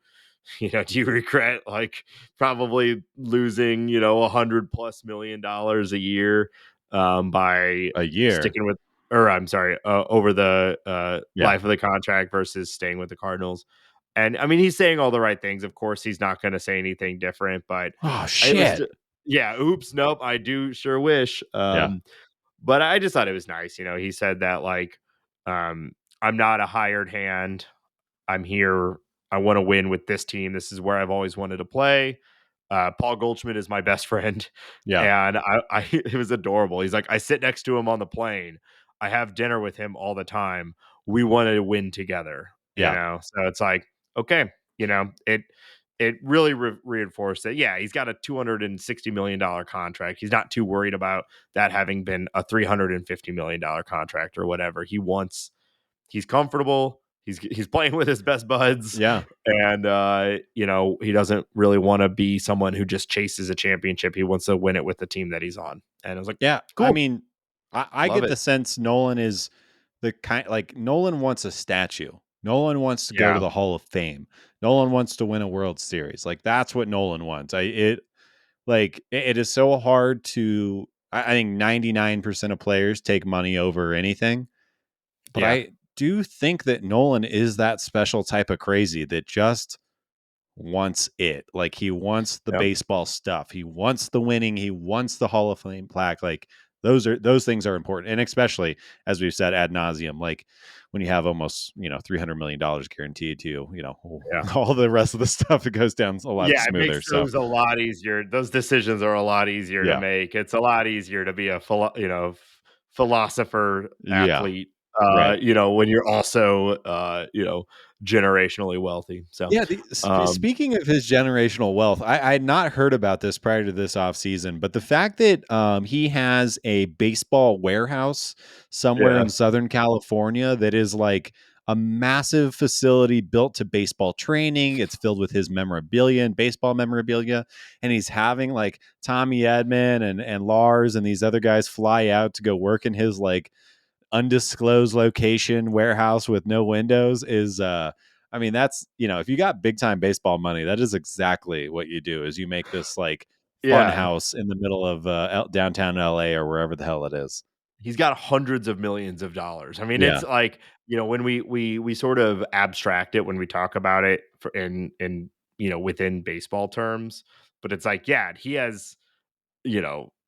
you regret like probably losing $100+ million a year by A year. sticking with, or I'm sorry, over the Yeah. life of the contract versus staying with the Cardinals. And I mean, he's saying all the right things. Of course, he's not going to say anything different, but Oh it was shit. yeah, oops, nope, I do sure wish. Yeah. But I just thought it was nice. He said that like, I'm not a hired hand. I'm here. I want to win with this team. This is where I've always wanted to play. Paul Goldschmidt is my best friend, Yeah. and it was adorable. He's like, I sit next to him on the plane. I have dinner with him all the time. We wanted to win together, Yeah. So it's like, okay, it really reinforced that. Yeah, he's got a $260 million contract. He's not too worried about that having been a $350 million contract or whatever. He's comfortable. He's playing with his best buds, Yeah. and he doesn't really want to be someone who just chases a championship. He wants to win it with the team that he's on. And I was like, Yeah. I cool, mean, I love get it. the sense Nolan is the kind, like Nolan wants a statue. Nolan wants to go to Yeah, the Hall of Fame. Nolan wants to win a World Series. Like that's what Nolan wants. It is so hard to I think 99% of players take money over anything. But yeah, I do think that Nolan is that special type of crazy that just wants it. Like he wants the yep, baseball stuff. He wants the winning. He wants the Hall of Fame plaque. Like those things are important. And especially as we've said ad nauseum, like when you have almost, $300 million guaranteed to you, yeah. all the rest of the stuff, it goes down a lot Yeah, it smoother. makes So those a lot easier. Those decisions are a lot easier to yeah. make. It's a lot easier to be a philosopher Yeah. athlete. Right. When you're also generationally wealthy. So, Yeah, um, speaking of his generational wealth, I had not heard about this prior to this offseason, but the fact that he has a baseball warehouse somewhere in yes, Southern California that is like a massive facility built to baseball training. It's filled with his memorabilia and baseball memorabilia. And he's having like Tommy Edman and Lars and these other guys fly out to go work in his like undisclosed location warehouse with no windows is I mean that's if you got big time baseball money, that is exactly what you do is you make this like fun yeah. house in the middle of downtown LA or wherever the hell it is. he's got hundreds of millions of dollars. I mean, Yeah. it's like, when we sort of abstract it when we talk about it in within baseball terms, but it's like, yeah, he has,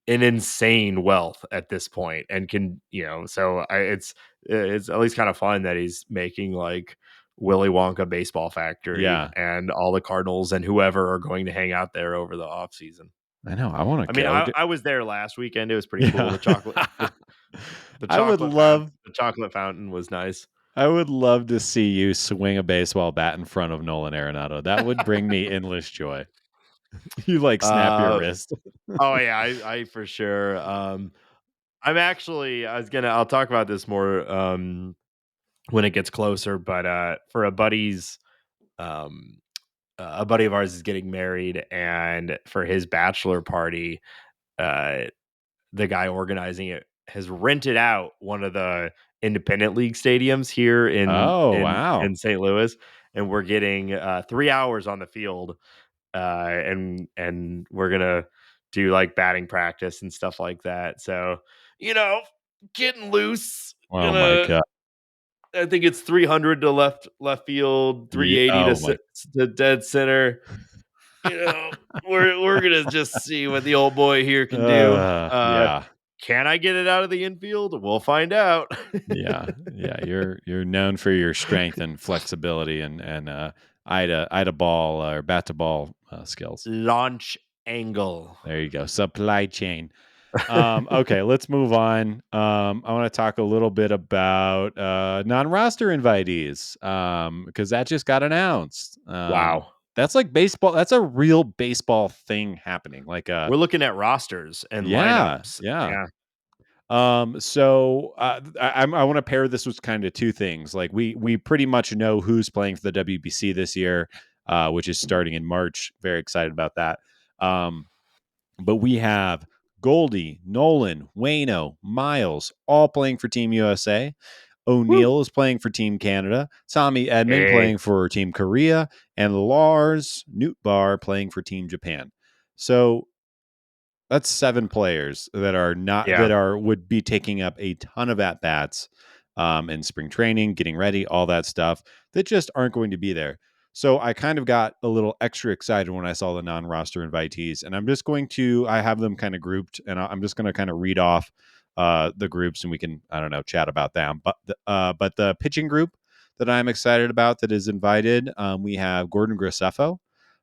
an insane wealth at this point and can, so it's at least kind of fun that he's making like Willy Wonka baseball factory Yeah. and all the Cardinals and whoever are going to hang out there over the off season. I know. I want I to mean, go. I was there last weekend. It was pretty cool. Yeah. The I would chocolate fountain, love the chocolate fountain was nice. I would love to see you swing a baseball bat in front of Nolan Arenado. That would bring me endless joy. You like snap your Uh, wrist. oh yeah, I for sure. I'll talk about this more when it gets closer, but for um a buddy of ours is getting married, and for his bachelor party, uh the guy organizing it has rented out one of the independent league stadiums here in Oh, in wow. in St. Louis, and we're getting 3 hours on the field, and we're gonna do like batting practice and stuff like that. So, you know, getting loose. Oh my Gonna god. I think it's 300 to left field, 380 Oh my to dead center. We're gonna just see what the old boy here can do. yeah. Can I get it out of the infield? We'll find out. Yeah. Yeah. You're known for your strength and flexibility and ida ball or bat to ball skills. Launch angle. There you go. Supply chain. Okay, let's move on. I want to talk a little bit about non-roster invitees because that just got announced. Wow. That's like baseball. That's a real baseball thing happening. Like, We're looking at rosters and yeah, lineups. yeah. Yeah. So I want to pair this with kind of two things. Like we pretty much know who's playing for the WBC this year, which is starting in March. Very excited about that. But we have Goldie, Nolan, Wayno, Miles, all playing for Team USA. Woo. O'Neill is playing for Team Canada. Tommy Edmond Hey. playing for Team Korea. And Lars Nootbaar playing for Team Japan. So that's 7 players that are not Yeah. that are would be taking up a ton of at bats in spring training, getting ready, all that stuff that just aren't going to be there. So I kind of got a little extra excited when I saw the non-roster invitees, and I have them kind of grouped, and I'm just going to kind of read off the groups, and we can I don't know chat about them. But the pitching group that I'm excited about that is invited, we have Gordon Graceffo,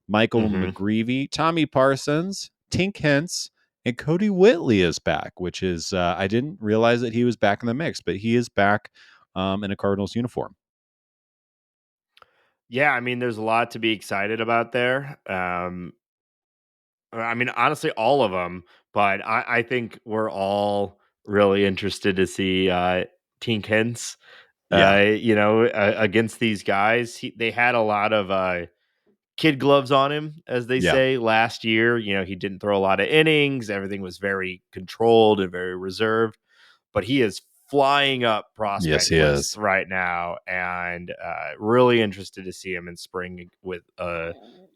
Michael Hmm. McGreevy, Tommy Parsons, Tink Hence, and Cody Whitley is back, which is I didn't realize that he was back in the mix, but he is back in a Cardinals uniform. Yeah, I mean, there's a lot to be excited about there. I mean, honestly, all of them, but I think we're all really interested to see Tink Hence, Yeah, against these guys. They had a lot of kid gloves on him, as they yeah, say, last year. He didn't throw a lot of innings. Everything was very controlled and very reserved, but he is flying up yes, prospect he lists is. right now, and really interested to see him in spring with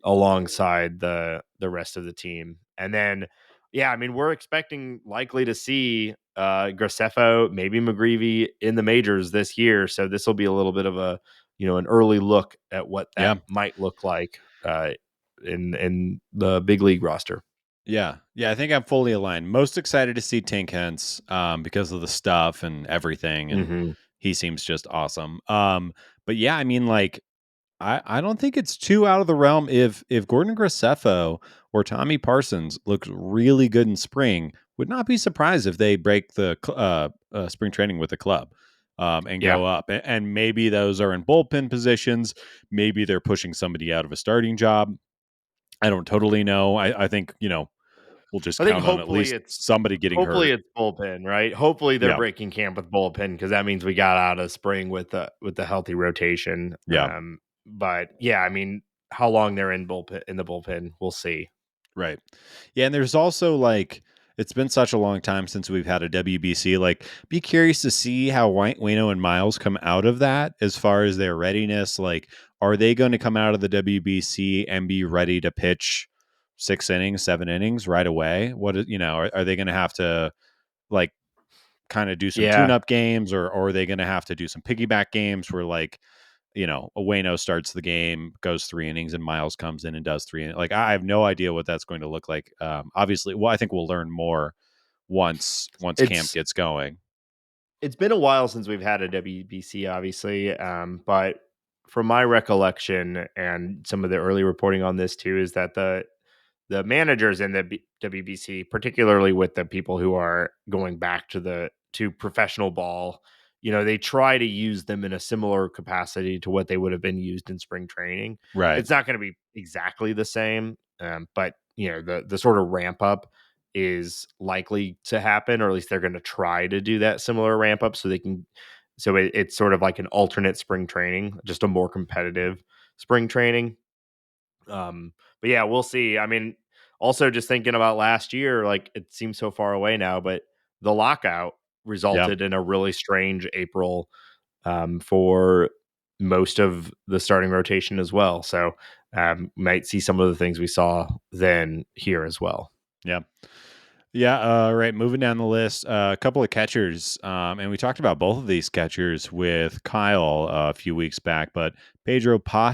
alongside the rest of the team. And then, yeah, I mean, we're expecting likely to see Graceffo, maybe McGreevy in the majors this year. So this will be a little bit of an early look at what that Yeah, might look like in the big league roster. yeah, yeah. I think I'm fully aligned. Most excited to see Tink Hence because of the stuff and everything, and Hmm. he seems just awesome. But yeah, I mean, like I don't think it's too out of the realm if Gordon Graceffo or Tommy Parsons looks really good in spring. Would not be surprised if they break the spring training with the club and Yeah. go up. And maybe those are in bullpen positions. Maybe they're pushing somebody out of a starting job. I don't totally know. I think we'll just I think count on at least somebody getting hopefully hurt. it's bullpen, right? Hopefully they're Yeah, breaking camp with bullpen because that means we got out of spring with the healthy rotation. yeah. But yeah, I mean, how long they're in the bullpen, we'll see. Right. Yeah, and there's also like it's been such a long time since we've had a WBC. Like, be curious to see how Wayno and Miles come out of that as far as their readiness. Like, are they going to come out of the WBC and be ready to pitch 6 innings, 7 innings right away? Are they going to have to like kind of do some Yeah, tune-up games, or are they going to have to do some piggyback games where like, Ueno starts the game, goes 3 innings, and Miles comes in and does 3 innings. Like, I have no idea what that's going to look like. Obviously, well, I think we'll learn more once camp it's gets going. it's been a while since we've had a WBC, obviously, but from my recollection and some of the early reporting on this too, is that the managers in the WBC, particularly with the people who are going back to professional ball, they try to use them in a similar capacity to what they would have been used in spring training. Right. It's not going to be exactly the same, but the sort of ramp up is likely to happen, or at least they're going to try to do that similar ramp up so they can. So it's sort of like an alternate spring training, just a more competitive spring training. But yeah, we'll see. I mean, also just thinking about last year, like it seems so far away now, but the lockout Yeah. resulted in a really strange April for most of the starting rotation as well. So might see some of the things we saw then here as well. Yeah. Yeah, right. Moving down the list, a couple of catchers, and we talked about both of these catchers with Kyle a few weeks back. But Pedro Pedro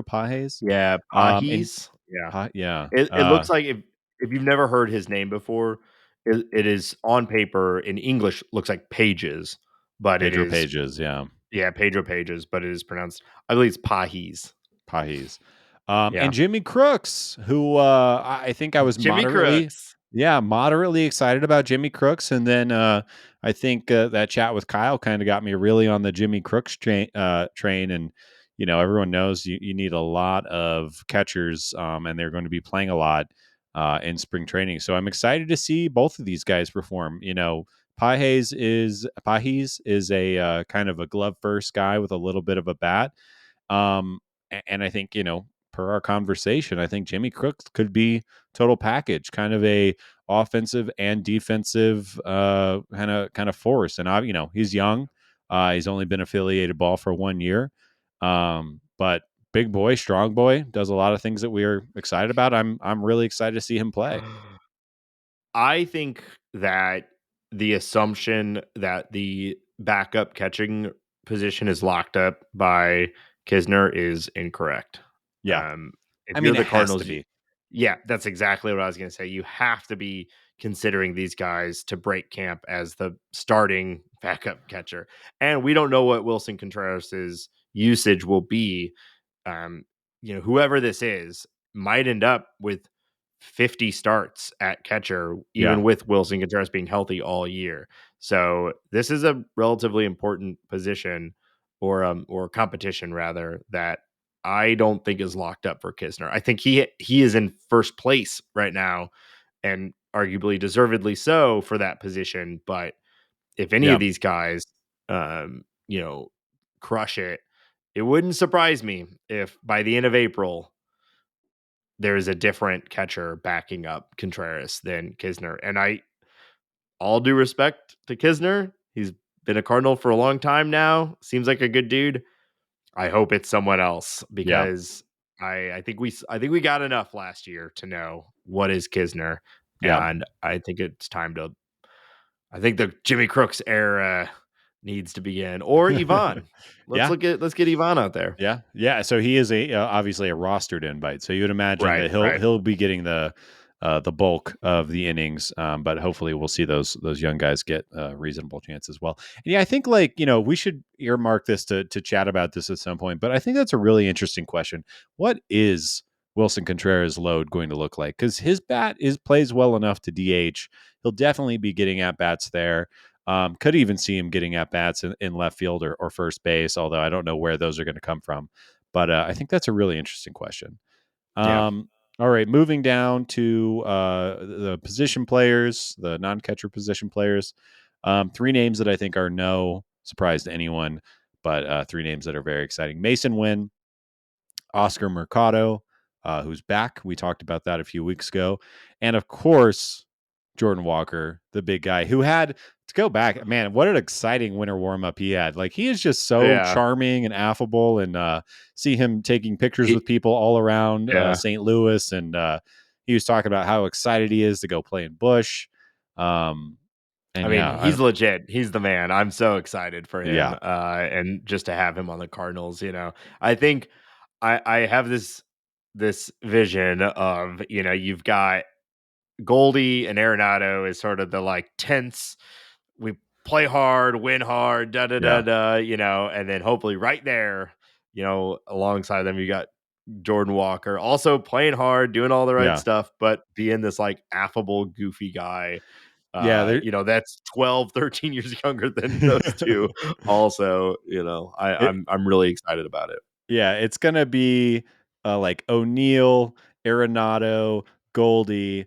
Pages, Yeah, and Pahis. Yeah, Yeah, it looks like if you've never heard his name before, it is on paper in English looks like pages, but it Pedro is Pages, yeah. yeah, Pedro Pages, but it is pronounced, I believe it's Pahis. Pahis. Yeah. And Jimmy Crooks, who I think I was Jimmy Crooks. moderately excited about Jimmy Crooks, and then I think that chat with Kyle kind of got me really on the Jimmy Crooks train. And everyone knows you need a lot of catchers, and they're going to be playing a lot in spring training. So I'm excited to see both of these guys perform. Pajes is a kind of a glove first guy with a little bit of a bat. And I think, per our conversation, I think Jimmy Crooks could be total package, kind of a offensive and defensive kind of force. And he's young. He's only been affiliated ball for 1 year. But big boy, strong boy, does a lot of things that we're excited about. I'm really excited to see him play. I think that the assumption that the backup catching position is locked up by Kisner is incorrect. Yeah. Um, if I you're mean, it the has to Cardinals, be. yeah, that's exactly what I was going to say. You have to be considering these guys to break camp as the starting backup catcher. And we don't know what Wilson Contreras' usage will be. Um, whoever this is might end up with 50 starts at catcher, Yeah. even with Wilson Contreras being healthy all year. So this is a relatively important position or competition rather that I don't think is locked up for Kisner. I think he is in first place right now and arguably deservedly so for that position. But if any Yeah. of these guys, um, you know, crush it, it wouldn't surprise me if by the end of April there is a different catcher backing up Contreras than Kisner. And all due respect to Kisner, he's been a Cardinal for a long time now. Seems like a good dude. I hope it's someone else Yeah. because I think we got enough last year to know what is Kisner, Yeah. and I think it's time to. I think the Jimmy Crooks era needs to begin, or Ivan. Yeah. Let's get Ivan out there. Yeah, yeah. So he is obviously a rostered invite. So you would imagine Right, that he'll right. he'll be getting the bulk of the innings. But hopefully we'll see those young guys get a reasonable chance as well. And yeah, I think we should earmark this to chat about this at some point. But I think that's a really interesting question. What is Wilson Contreras' load going to look like? Because his bat plays well enough to DH. He'll definitely be getting at bats there. Could even see him getting at bats in left field or first base, although I don't know where those are going to come from. But I think that's a really interesting question. Yeah. All right, moving down to the position players, the non-catcher position players. Three names that I think are no surprise to anyone, but three names that are very exciting. Mason Wynn, Oscar Mercado, who's back. We talked about that a few weeks ago. And of course, Jordan Walker, the big guy who had to go back. Man, what an exciting winter warm up he had. Like, he is just so Yeah. charming and affable, and see him taking pictures with He, people all around yeah. St. Louis. And he was talking about how excited he is to go play in Bush. Um, And I mean, yeah, he's legit. He's the man. I'm so excited for him, yeah, and just to have him on the Cardinals. I think I have this vision of you've got Goldie and Arenado is sort of the like tense. We play hard, win hard, da da da yeah, da. And then hopefully right there, alongside them, you got Jordan Walker also playing hard, doing all the right yeah, stuff, but being this like affable, goofy guy. yeah. There, That's 12, 13 years younger than those two. Also, it, I'm really excited about it. yeah, it's gonna be like O'Neill, Arenado, Goldie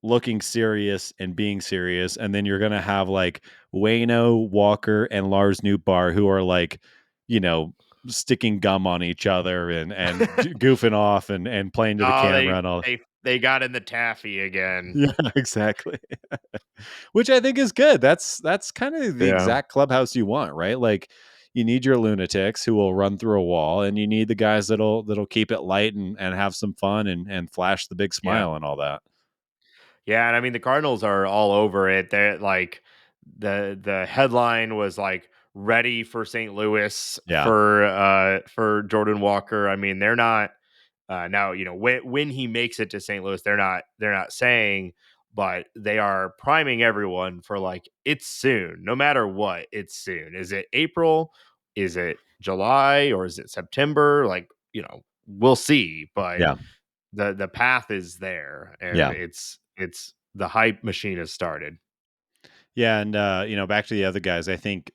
looking serious and being serious, and then you're gonna have like Wayno, Walker, and Lars Nootbaar who are like, you know, sticking gum on each other and goofing off and playing to the Oh, camera they and all. they they got in the taffy again. Yeah, exactly. Which I think is good. That's kind of the Yeah, exact clubhouse you want, right? Like you need your lunatics who will run through a wall, and you need the guys that'll keep it light and have some fun and flash the big yeah. smile and all that. Yeah, and I mean the Cardinals are all over it. They're like the headline was like ready for St. Louis Yeah, for Jordan Walker. I mean, they're not now, when he makes it to St. Louis, they're not saying, but they are priming everyone for like it's soon. No matter what, it's soon. Is it April? Is it July or is it September? Like, we'll see, but yeah, the path is there, and yeah. it's the hype machine has started. Yeah, and back to the other guys. I think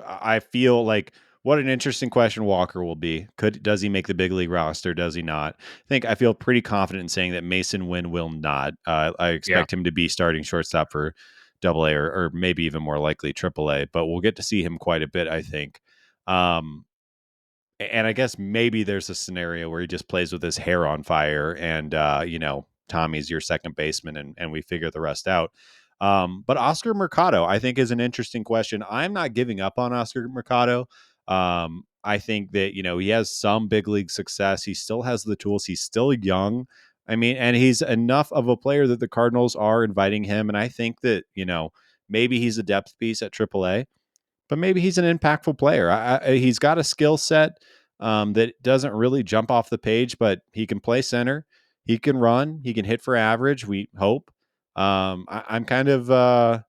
I feel like what an interesting question Walker will be. Does he make the big league roster? Does he not? I feel pretty confident in saying that Mason Wynn will not. I Yeah, expect him to be starting shortstop for Double A or maybe even more likely Triple A. But we'll get to see him quite a bit. I think. Um, and I guess maybe there's a scenario where he just plays with his hair on fire and, Tommy's your second baseman and we figure the rest out. But Oscar Mercado, I think, is an interesting question. I'm not giving up on Oscar Mercado. I think that, he has some big league success. He still has the tools. He's still young. I mean, and he's enough of a player that the Cardinals are inviting him. And I think that, maybe he's a depth piece at AAA, but maybe he's an impactful player. He's got a skill set that doesn't really jump off the page, but he can play center. He can run. He can hit for average. We hope. I'm kind of, I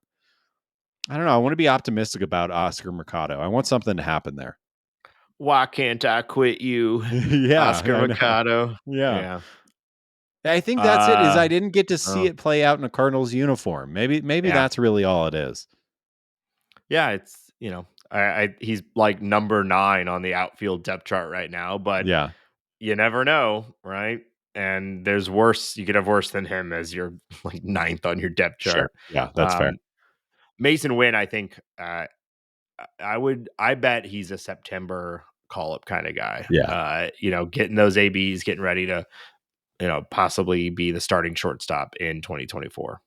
don't know. I want to be optimistic about Oscar Mercado. I want something to happen there. why can't I quit you, Yeah, Oscar I know. Mercado? Yeah. Yeah. I think that's it. Is uh I didn't get to see oh, it play out in a Cardinals uniform. Maybe yeah, that's really all it is. yeah, it's he's like number 9 on the outfield depth chart right now, but Yeah. you never know, right? And there's worse. You could have worse than him as your like ninth on your depth Sure. chart. Yeah, that's fair. um Mason Wynn, I think, I bet he's a September call up kind of guy. Yeah. Getting those ABs, getting ready to, possibly be the starting shortstop in 2024.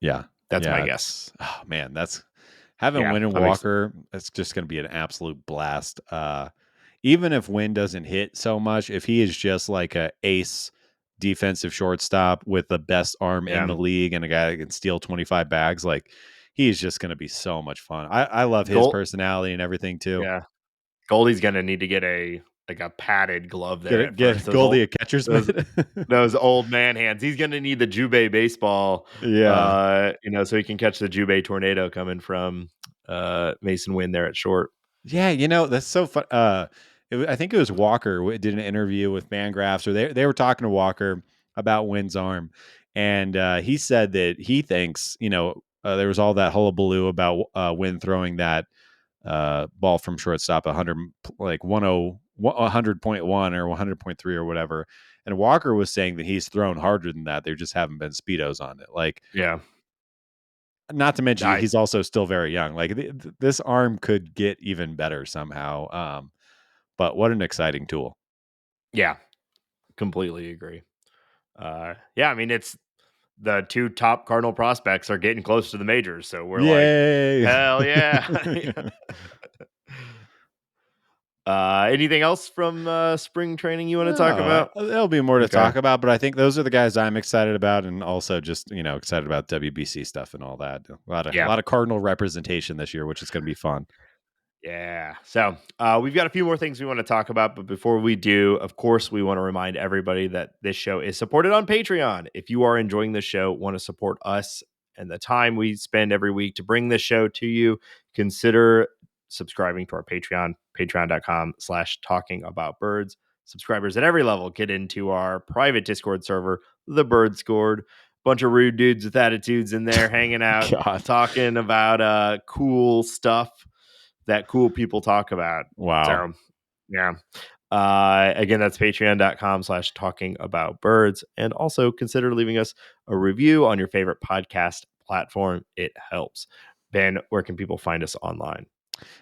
Yeah. That's my Yeah. guess. Oh man, that's having Yeah, Win and Walker. That's just going to be an absolute blast. Even if Win doesn't hit so much, if he is just like a ace defensive shortstop with the best arm in yeah. the league and a guy that can steal 25 bags, like he's just going to be so much fun. I love his Gold, personality and everything too. yeah. Goldie's gonna need to get a padded glove there at first. Get Goldie a catcher's Those mitt. those old man hands. He's gonna need the Jubei baseball, Yeah. so he can catch the Jubei tornado coming from Mason Wynn there at short. Yeah, that's so fun. I think it was Walker did an interview with Fangraphs, or they were talking to Walker about Wynn's arm, and he said that he thinks there was all that hullabaloo about Wynn throwing that ball from shortstop 100 like 100.1 or 100.3 or whatever, and Walker was saying that he's thrown harder than that. There just haven't been speedos on it, like. Yeah. Not to mention I he's also still very young. Like this arm could get even better somehow. But what an exciting tool. Yeah, completely agree. Yeah, I mean it's the two top Cardinal prospects are getting close to the majors, so we're like, Yay. hell yeah. Anything else from spring training you want to talk No, about? there'll be more to Okay. talk about, but I think those are the guys I'm excited about, and also just excited about WBC stuff and all that. A Yeah. lot of Cardinal representation this year, which is going to be fun. Yeah. So we've got a few more things we want to talk about. But before we do, of course, we want to remind everybody that this show is supported on Patreon. If you are enjoying the show, want to support us and the time we spend every week to bring this show to you, consider subscribing to our Patreon, patreon.com/talking about birds. Subscribers at every level get into our private Discord server, the Bird Scored. Bunch of rude dudes with attitudes in there hanging out, God. talking about cool stuff that cool people talk about. Wow. So, yeah. Again, that's patreon.com/talking about birds. And also consider leaving us a review on your favorite podcast platform. It helps. Ben, where can people find us online?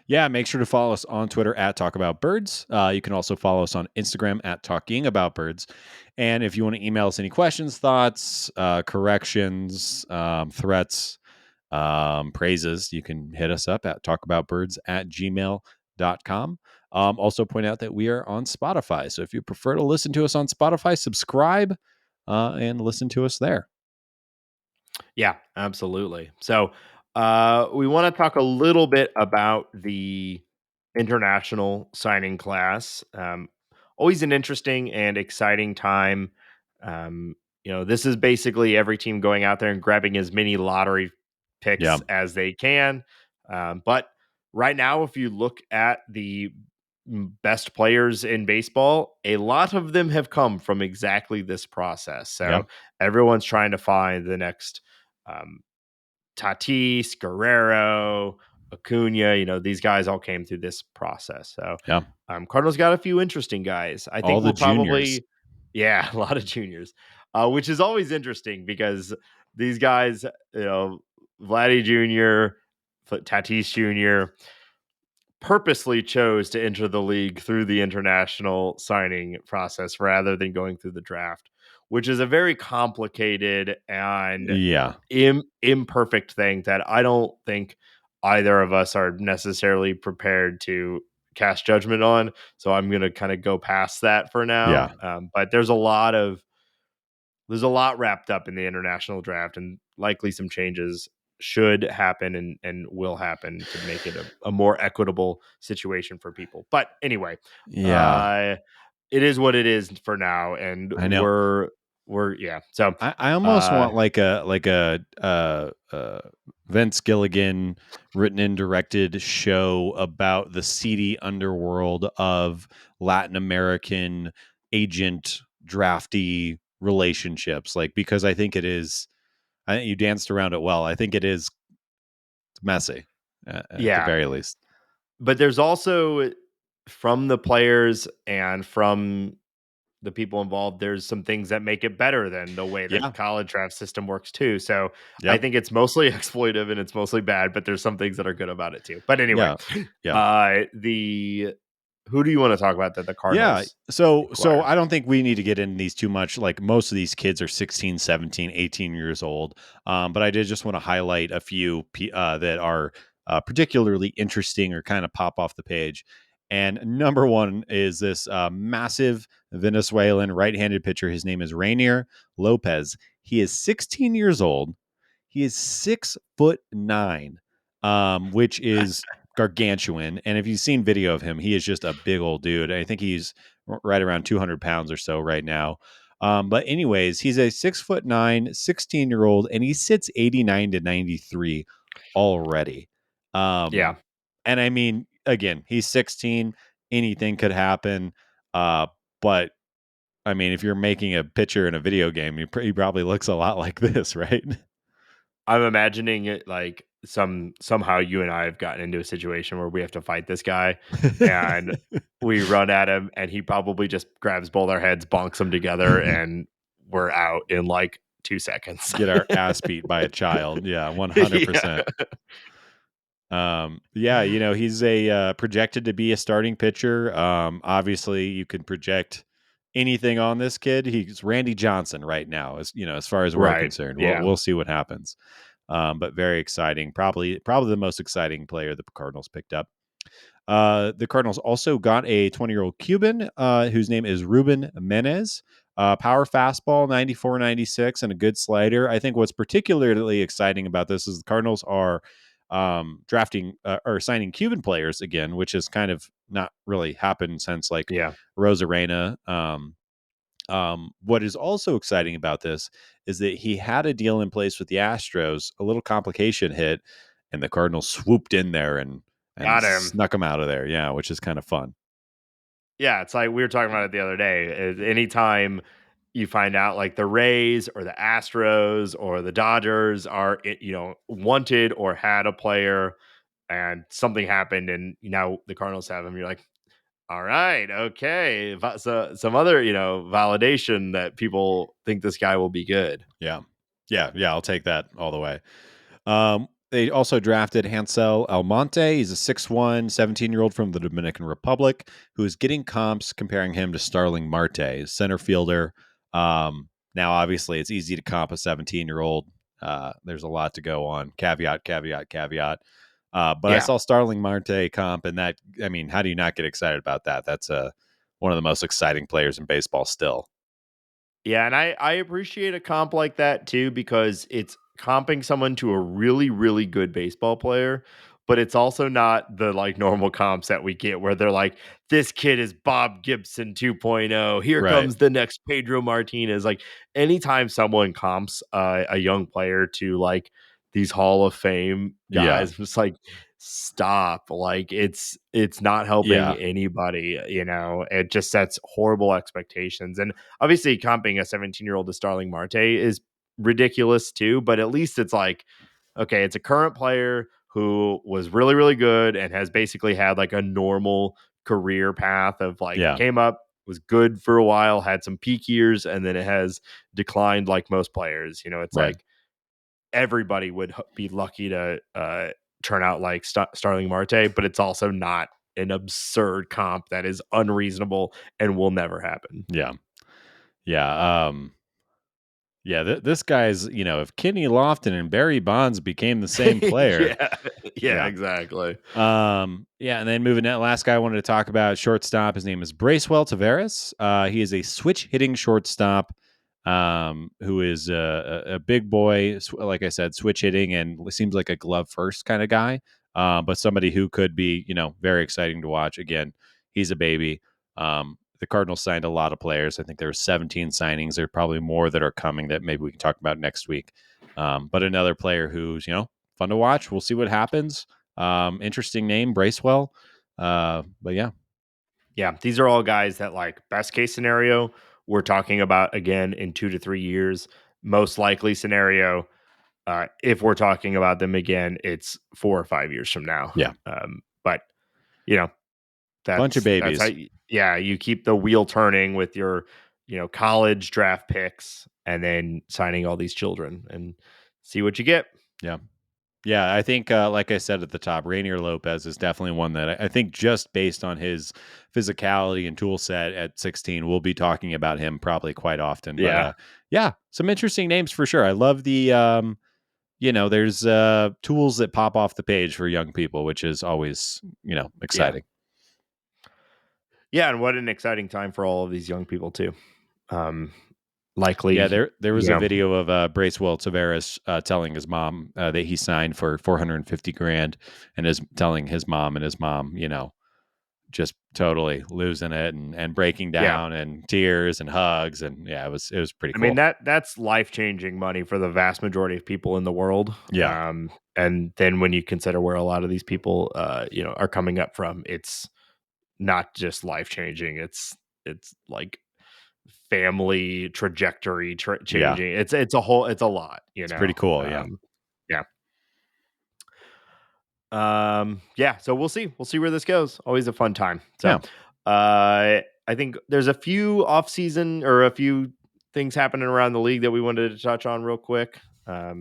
Yeah, make sure to follow us on Twitter at Talk About Birds. You can also follow us on Instagram at Talking About Birds. And if you want to email us any questions, thoughts, corrections, threats, praises, you can hit us up at talkaboutbirds@gmail.com. Also point out that we are on Spotify. So if you prefer to listen to us on Spotify, subscribe and listen to us there. Yeah, absolutely. So, we want to talk a little bit about the international signing class. Always an interesting and exciting time. This is basically every team going out there and grabbing as many lottery Yeah. picks as they can. But right now, if you look at the best players in baseball, a lot of them have come from exactly this process. Yeah. So everyone's trying to find the next um, Tatis, Guerrero, Acuna. These guys all came through this process. So Yeah. Cardinals got a few interesting guys. I All think the we'll juniors. probably, yeah, a lot of juniors, which is always interesting because these guys, Vladdy Jr., Tatis Jr., purposely chose to enter the league through the international signing process rather than going through the draft, which is a very complicated and Yeah. imperfect thing that I don't think either of us are necessarily prepared to cast judgment on. So I'm going to kind of go past that for now. Yeah. But there's a lot wrapped up in the international draft, and likely some changes should happen and will happen to make it a more equitable situation for people. But anyway, Yeah. uh, it is what it is for now, and I know. we're yeah. So I almost uh, want like a Vince Gilligan written and directed show about the seedy underworld of Latin American agent draftee relationships. Like, because I think it is. I think you danced around it well. I think it is messy, at the yeah, very least. but there's also from the players and from the people involved, there's some things that make it better than the way the Yeah. college draft system works too. So I Yep. think it's mostly exploitive and it's mostly bad, but there's some things that are good about it too. But anyway, Yeah. Yeah. the who do you want to talk about that the Yeah. Cardinals So acquire? I don't think we need to get into these too much. Like, most of these kids are 16, 17, 18 years old. But I did just want to highlight a few that are particularly interesting or kind of pop off the page. And number one is this massive Venezuelan right-handed pitcher. His name is Rainier Lopez. He is 16 years old. He is 6'9", which is gargantuan. And if you've seen video of him, he is just a big old dude. I think he's right around 200 pounds or so right now. But anyways, he's a 6'9", 16-year-old, and he sits 89 to 93 already. Yeah, And I mean, again, he's 16. Anything could happen. But I mean, if you're making a picture in a video game, he probably looks a lot like this, right? I'm imagining it like somehow you and I have gotten into a situation where we have to fight this guy and we run at him and he probably just grabs both our heads, bonks them together, and we're out in like 2 seconds. Get our ass beat by a child. Yeah, Yeah. 100%. Yeah, he's a projected to be a starting pitcher. Obviously, you can project anything on this kid. He's Randy Johnson right now, as far as we're Right. concerned. We'll Yeah. we'll see what happens. But very exciting. Probably the most exciting player the Cardinals picked up. The Cardinals also got a 20-year-old Cuban whose name is Ruben Menez. Power fastball, 94, 96, and a good slider. I think what's particularly exciting about this is the Cardinals are drafting or signing Cuban players again, which has kind of not really happened since like Yeah. Rosarena. What is also exciting about this is that he had a deal in place with the Astros. A little complication hit, and the Cardinals swooped in there and Got him. snuck him out of there. Yeah, which is kind of fun. Yeah, it's like we were talking about it the other day. Anytime you find out like the Rays or the Astros or the Dodgers are wanted or had a player and something happened and now the Cardinals have him, you're like, all right, okay. So some other, validation that people think this guy will be good. Yeah, yeah. I'll take that all the way. They also drafted Hansel Almonte. He's a 6'1", 17-year-old from the Dominican Republic who is getting comps comparing him to Starling Marte, center fielder. Now, obviously, it's easy to comp a 17-year-old. There's a lot to go on. Caveat, caveat, caveat. But I Yeah. saw Starling Marte comp, and that, I mean, how do you not get excited about that? That's one of the most exciting players in baseball still. Yeah, and I appreciate a comp like that too because it's comping someone to a really, really good baseball player, but it's also not the like normal comps that we get where they're like, this kid is Bob Gibson 2.0. Here Right. comes the next Pedro Martinez. Like anytime someone comps a young player to like these Hall of Fame Yeah. guys, it's like stop. Like it's not helping Yeah. anybody, It just sets horrible expectations. And obviously, comping a 17-year-old to Starling Marte is ridiculous too, but at least it's like, okay, it's a current player who was really, really good and has basically had like a normal career path of like Yeah. came up, was good for a while, had some peak years, and then it has declined like most players. It's Right. like everybody would be lucky to turn out like Starling Marte, but it's also not an absurd comp that is unreasonable and will never happen. Yeah. Yeah. Yeah, this guy's, if Kenny Lofton and Barry Bonds became the same player. Yeah. Yeah, Yeah. exactly. Yeah, and then moving that last guy I wanted to talk about, shortstop. His name is Bracewell Tavares. He is a switch hitting shortstop, who is a big boy, like I said, switch hitting, and seems like a glove first kind of guy. But somebody who could be, very exciting to watch. Again, he's a baby. The Cardinals signed a lot of players. I think there were 17 signings. There are probably more that are coming that maybe we can talk about next week. But another player who's, fun to watch. We'll see what happens. Interesting name, Bracewell. But yeah. Yeah, these are all guys that like best case scenario, we're talking about again in 2 to 3 years. Most likely scenario, if we're talking about them again, it's 4 or 5 years from now. Yeah. But you know, Bunch of that's how babies. you keep the wheel turning with your, college draft picks and then signing all these children and see what you get. Yeah. Yeah, I think, like I said at the top, Rainier Lopez is definitely one that I think just based on his physicality and tool set at 16, we'll be talking about him probably quite often. But Yeah. yeah, some interesting names for sure. I love the, there's tools that pop off the page for young people, which is always, Yeah. exciting. Yeah, and what an exciting time for all of these young people too. Um, Yeah, likely, there was you a know, video of Bracewell Tavares telling his mom that he signed for 450 grand, and is telling his mom, and his mom, just totally losing it and breaking yeah. down and tears and hugs, and yeah, it was pretty I mean cool. that's life changing money for the vast majority of people in the world. Yeah, And then when you consider where a lot of these people, are coming up from, it's not just life changing. It's like family trajectory yeah, changing. It's a lot. it's pretty cool. Yeah, Yeah. Yeah, so we'll see where this goes. Always a fun time. So yeah, I think there's a few off season or a few things happening around the league that we wanted to touch on real quick. A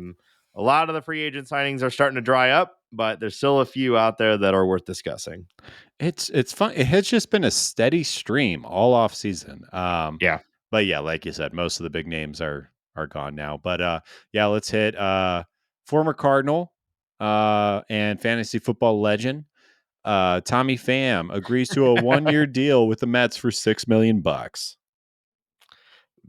lot of the free agent signings are starting to dry up, but there's still a few out there that are worth discussing. it's fun. It has just been a steady stream all off season. Yeah. But yeah, like you said, most of the big names are gone now. But yeah, let's hit former Cardinal and fantasy football legend Tommy Pham agrees to a 1-year deal with the Mets for $6 million.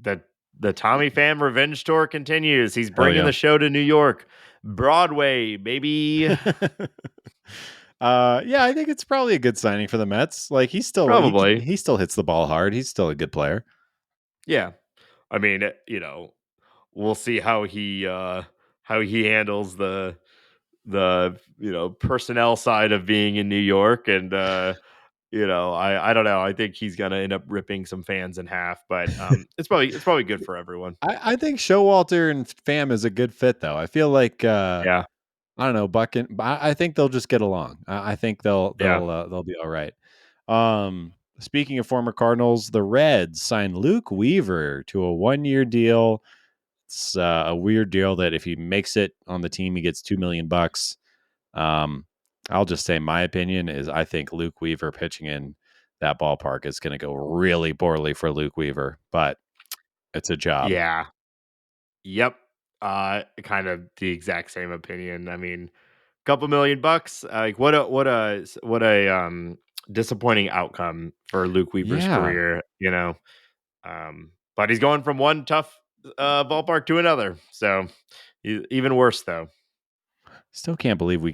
the the Tommy Pham revenge tour continues. He's Hell bringing yeah. the show to New York, Broadway, baby. Yeah, I think it's probably a good signing for the Mets. Like Probably, he still hits the ball hard. He's still a good player. yeah. I mean, we'll see how he handles the personnel side of being in New York, and I don't know. I think he's gonna end up ripping some fans in half, but it's probably good for everyone. I think Showalter and Pham is a good fit, though. I feel like Yeah, I don't know, Buck and I think they'll just get along. I think yeah, they'll be all right. Speaking of former Cardinals, the Reds signed Luke Weaver to a 1-year deal. It's a weird deal that if he makes it on the team, he gets $2 million. Um, I'll just say my opinion is I think Luke Weaver pitching in that ballpark is going to go really poorly for Luke Weaver, but it's a job. yeah, yep. Kind of the exact same opinion. I mean, couple $1 million. Like what a disappointing outcome for Luke Weaver's Yeah. career. But he's going from one tough ballpark to another. So even worse though. Still can't believe we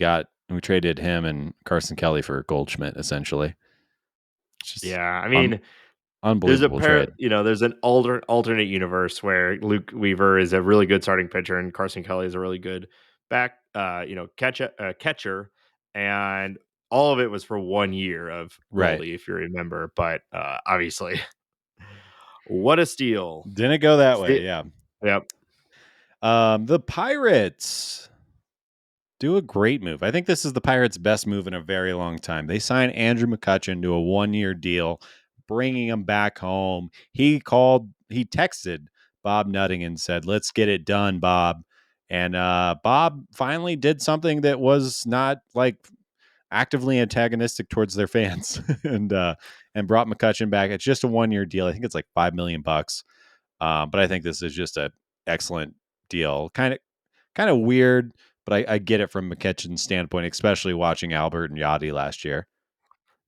traded him and Carson Kelly for Goldschmidt essentially. It's just Yeah, I un, mean, there's a unbelievable pair. trade. There's an alternate universe where Luke Weaver is a really good starting pitcher and Carson Kelly is a really good back, catcher, and all of it was for 1 year of Right. Rolly, if you remember. But obviously, what a steal! Didn't go that way, Sti- yeah. yep. The Pirates do a great move. I think this is the Pirates' best move in a very long time. They signed Andrew McCutchen to a 1-year deal, bringing him back home. He texted Bob Nutting and said, "Let's get it done, Bob." And Bob finally did something that was not like actively antagonistic towards their fans, and brought McCutchen back. It's just a 1-year deal. I think it's like $5 million. But I think this is just a excellent deal. Kind of weird, but I get it from McCutchen's standpoint, especially watching Albert and Yachty last year.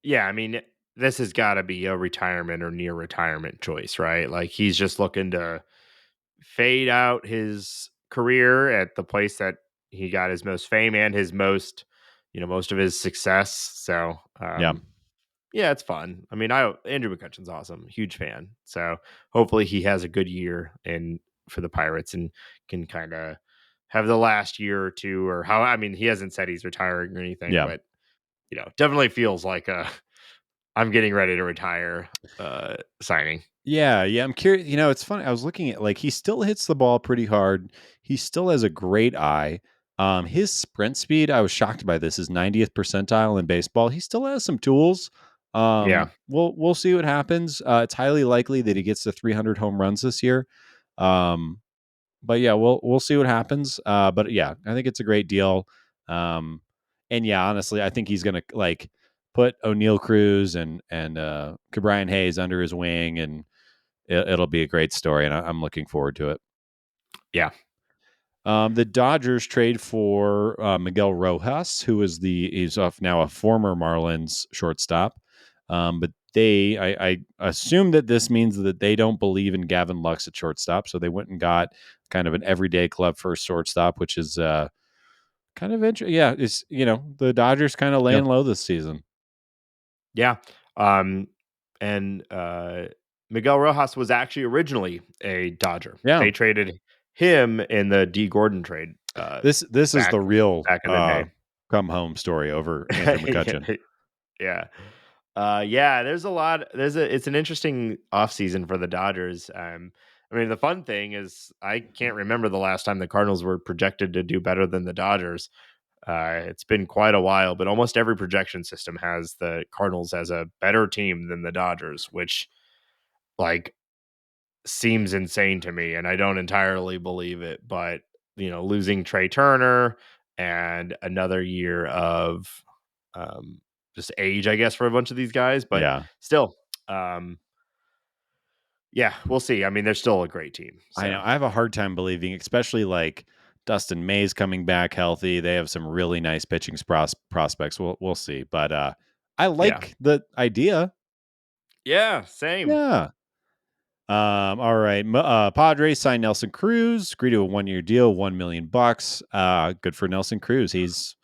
Yeah, I mean, this has got to be a retirement or near retirement choice, right? Like he's just looking to fade out his career at the place that he got his most fame and his most of his success. So, Yeah, yeah, it's fun. I mean, Andrew McCutcheon's awesome, huge fan. So hopefully he has a good year and for the Pirates and can kind of have the last year or two or how. I mean, he hasn't said he's retiring or anything, yeah. but definitely feels like I'm getting ready to retire signing. Yeah, yeah. I'm curious. It's funny. I was looking at like he still hits the ball pretty hard. He still has a great eye. His sprint speed, I was shocked by this, is 90th percentile in baseball. He still has some tools. Yeah. We'll see what happens. It's highly likely that he gets to 300 home runs this year. Um, but yeah, we'll see what happens. But yeah, I think it's a great deal. Um, and yeah, honestly, I think he's gonna like put O'Neal Cruz and Cabrian Hayes under his wing, and it'll be a great story, and I'm looking forward to it. Yeah. The Dodgers trade for Miguel Rojas, who is he's off now a former Marlins shortstop. But I assume that this means that they don't believe in Gavin Lux at shortstop, so they went and got kind of an everyday club first shortstop, which is kind of interesting. Yeah, it's the Dodgers kind of Yeah. laying low this season. Yeah. Um, and Miguel Rojas was actually originally a Dodger. Yeah, They traded him in the D Gordon trade this is back the real back in the day. come home story over Andrew McCutchen. Yeah. Yeah, there's a lot. It's an interesting offseason for the Dodgers. I mean, the fun thing is I can't remember the last time the Cardinals were projected to do better than the Dodgers. It's been quite a while, but almost every projection system has the Cardinals as a better team than the Dodgers, which like seems insane to me, and I don't entirely believe it. But losing Trey Turner and another year of um, just age, I guess, for a bunch of these guys, but Yeah. still, um, yeah, we'll see. I mean, they're still a great team. I So know. I have a hard time believing, especially like Dustin May's coming back healthy. They have some really nice pitching prospects. We'll see, but I Yeah. like the idea. Yeah, same. Yeah. All right. Padres signed Nelson Cruz, agreed to a 1-year deal, $1 million. Good for Nelson Cruz. He's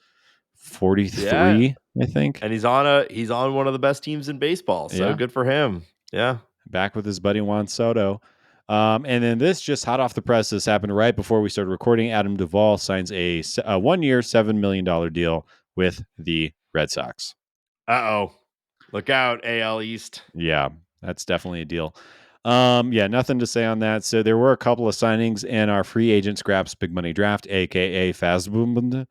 Yeah. 43, I think. And he's on one of the best teams in baseball, so Yeah. good for him. Yeah. Back with his buddy Juan Soto. And then this just hot off the press. This happened right before we started recording. Adam Duvall signs a 1-year, $7 million deal with the Red Sox. Uh-oh. Look out, AL East. Yeah, that's definitely a deal. Yeah, nothing to say on that. So there were a couple of signings in our free agent scraps big money draft, aka Fazbund.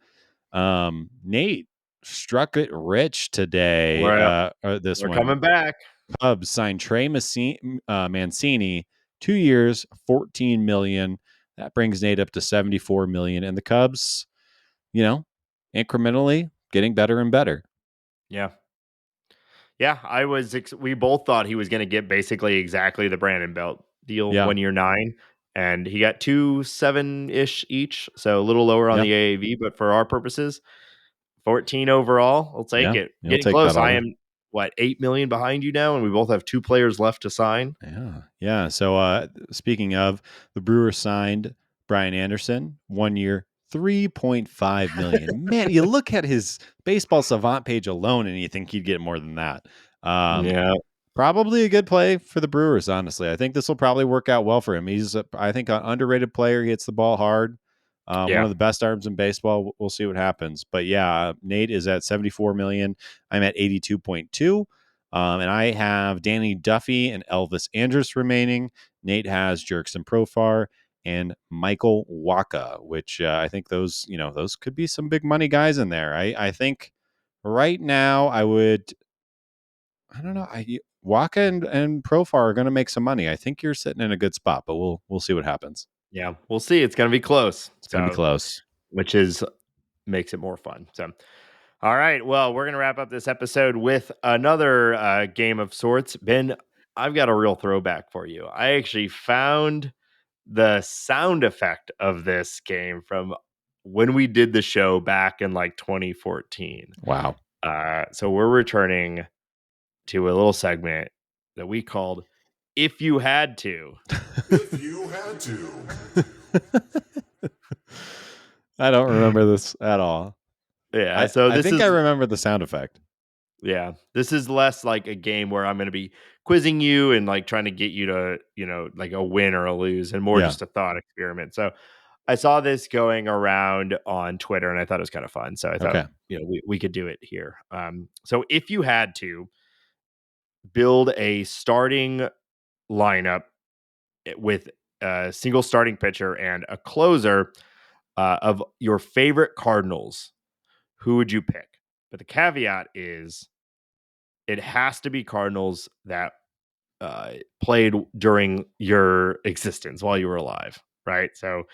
Nate struck it rich today. We're This we're one, coming back. Cubs signed Mancini, 2 years, 14 million. That brings Nate up to 74 million, and the Cubs, incrementally getting better and better. Yeah. Yeah, we both thought he was going to get basically exactly the Brandon Belt deal, Yeah, 1 year 9, and he got 2.7-ish each, so a little lower on yeah, the AAV, but for our purposes, 14 overall. I'll take yeah. it. You'll Getting take that close. all I day. am 8 million behind you now, and we both have 2 players left to sign. Yeah. Yeah. So speaking of, the Brewers signed Brian Anderson, 1 year, 3.5 million. Man, you look at his baseball savant page alone and you think he'd get more than that. Um, Yeah. Probably a good play for the Brewers, honestly. I think this will probably work out well for him. He's, I think, an underrated player. He hits the ball hard. One Yeah. of the best arms in baseball. We'll see what happens. But yeah, Nate is at 74 million. I'm at 82.2. And I have Danny Duffy and Elvis Andrus remaining. Nate has Jerkson Profar and Michael Waka, which I think those could be some big money guys in there. I think right now I don't know. Waka and Profar are going to make some money. I think you're sitting in a good spot, but we'll see what happens. Yeah. We'll see. It's going to be close. It's going to be So, close. which is makes it more fun. So, all right. Well, we're going to wrap up this episode with another game of sorts. Ben, I've got a real throwback for you. I actually found the sound effect of this game from when we did the show back in like 2014. Wow. So we're returning to a little segment that we called If You Had To. If you had to. I don't remember this at all. Yeah. I, So I this think is I remember the sound effect. Yeah, this is less like a game where I'm going to be quizzing you and like trying to get you to, like a win or a lose, and more Yeah. just a thought experiment. So I saw this going around on Twitter and I thought it was kind of fun. So I thought, Okay. we could do it here. So if you had to build a starting lineup with a single starting pitcher and a closer of your favorite Cardinals, who would you pick? But the caveat is it has to be Cardinals that played during your existence while you were alive, right? So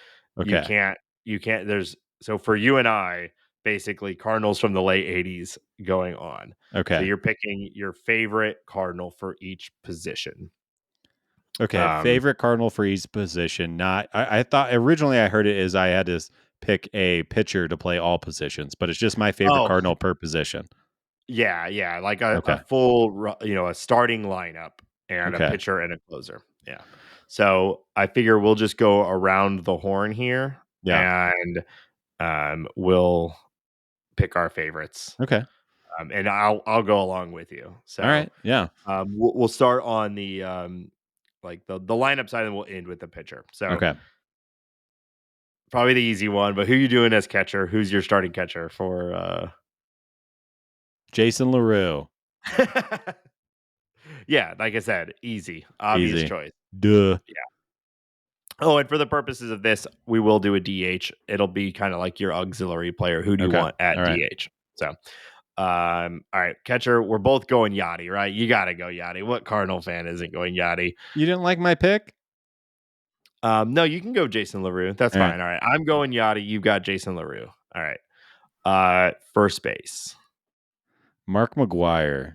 you Okay. can't, there's, so for you and I, basically Cardinals from the late 80s going on. So Okay. you're picking your favorite Cardinal for each position. Okay. Um, Favorite Cardinal for each position. Not. I thought originally I heard it as I had to pick a pitcher to play all positions, but it's just my favorite oh, Cardinal per position. yeah, like a Okay. full, a starting lineup and a Okay. pitcher and a closer. Yeah. So I figure we'll just go around the horn here Yeah. and we'll pick our favorites. Okay. And I'll go along with you. So All right. Yeah. we'll start on the like the lineup side, and we'll end with the pitcher. So Okay. probably the easy one, but who you doing as catcher? Who's your starting catcher for Jason LaRue. Yeah, like I said, easy, obvious Easy. choice. Duh. Yeah. Oh, and for the purposes of this, we will do a DH. It'll be kind of like your auxiliary player. Who do you Okay. want at All right. DH? So, all right, catcher. We're both going Yachty, right? You got to go Yachty. What Cardinal fan isn't going Yachty? You didn't like my pick? No, you can go Jason LaRue. That's All right. fine. All right, I'm going Yachty. You've got Jason LaRue. All right. First base, Mark McGuire.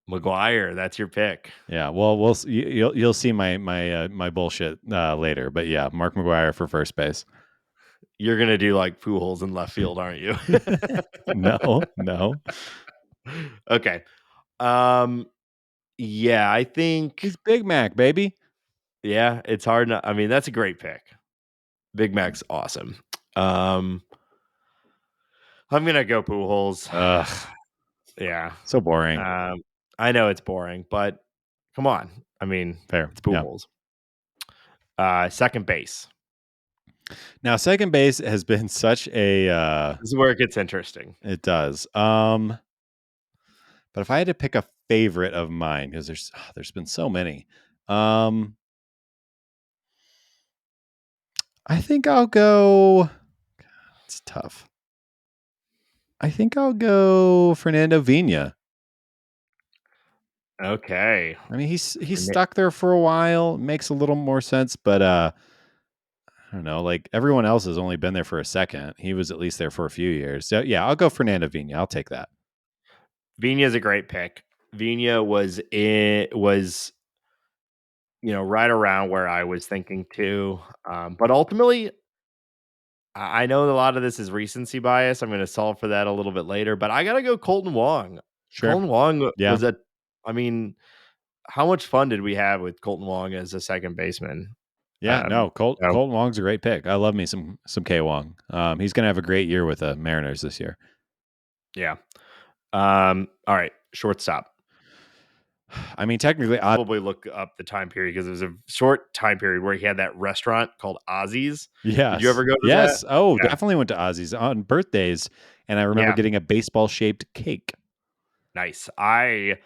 McGuire. That's your pick. Yeah. Well, you'll see my bullshit later, but yeah, Mark McGuire for first base. You're gonna do like Pujols in left field, aren't you? No. Okay. Um, yeah, I think. He's Big Mac, baby. Yeah, it's hard. I mean, that's a great pick. Big Mac's awesome. I'm gonna go Pujols. Ugh, Yeah. so boring. I know it's boring, but come on. I mean, Fair. it's Yeah. Pujols. Second base. Now, second base has been such a This is where it gets interesting. it does. But if I had to pick a favorite of mine, because there's been so many, I think I'll go. It's tough. I think I'll go Fernando Vina. Okay. I mean, he's stuck there for a while. Makes a little more sense, but I don't know. Like everyone else has only been there for a second. He was at least there for a few years. So yeah, I'll go Fernando Vina. I'll take that. Vina's a great pick. Vina was right around where I was thinking too. But ultimately, I know a lot of this is recency bias. I'm going to solve for that a little bit later, but I got to go Colton Wong. Sure. Colton Wong Yeah. was I mean, how much fun did we have with Colton Wong as a second baseman? Yeah, no, So, Colton Wong's a great pick. I love me some K Wong. He's gonna have a great year with the Mariners this year. yeah. All right, shortstop. I mean, technically, Probably look up the time period because it was a short time period where he had that restaurant called Ozzy's. Did you ever go to that? yes. Oh, Yeah, definitely went to Ozzy's on birthdays, and I remember yeah, getting a baseball shaped cake. nice. I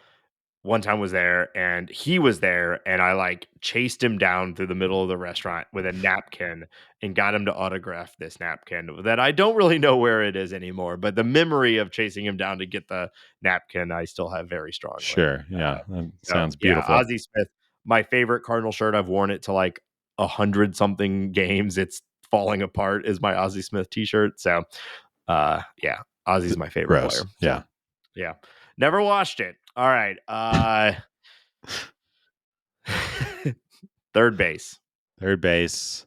one time was there and he was there and I like chased him down through the middle of the restaurant with a napkin and got him to autograph this napkin that I don't really know where it is anymore, but the memory of chasing him down to get the napkin I still have very strongly. Sure, yeah, that So sounds yeah, beautiful. Ozzie Smith, my favorite Cardinal shirt. I've worn it to like 100 something games. It's falling apart is my Ozzie Smith t-shirt. So yeah, Ozzie's my favorite Gross. player. So Yeah, yeah. Never watched it. All right. Third base. third base.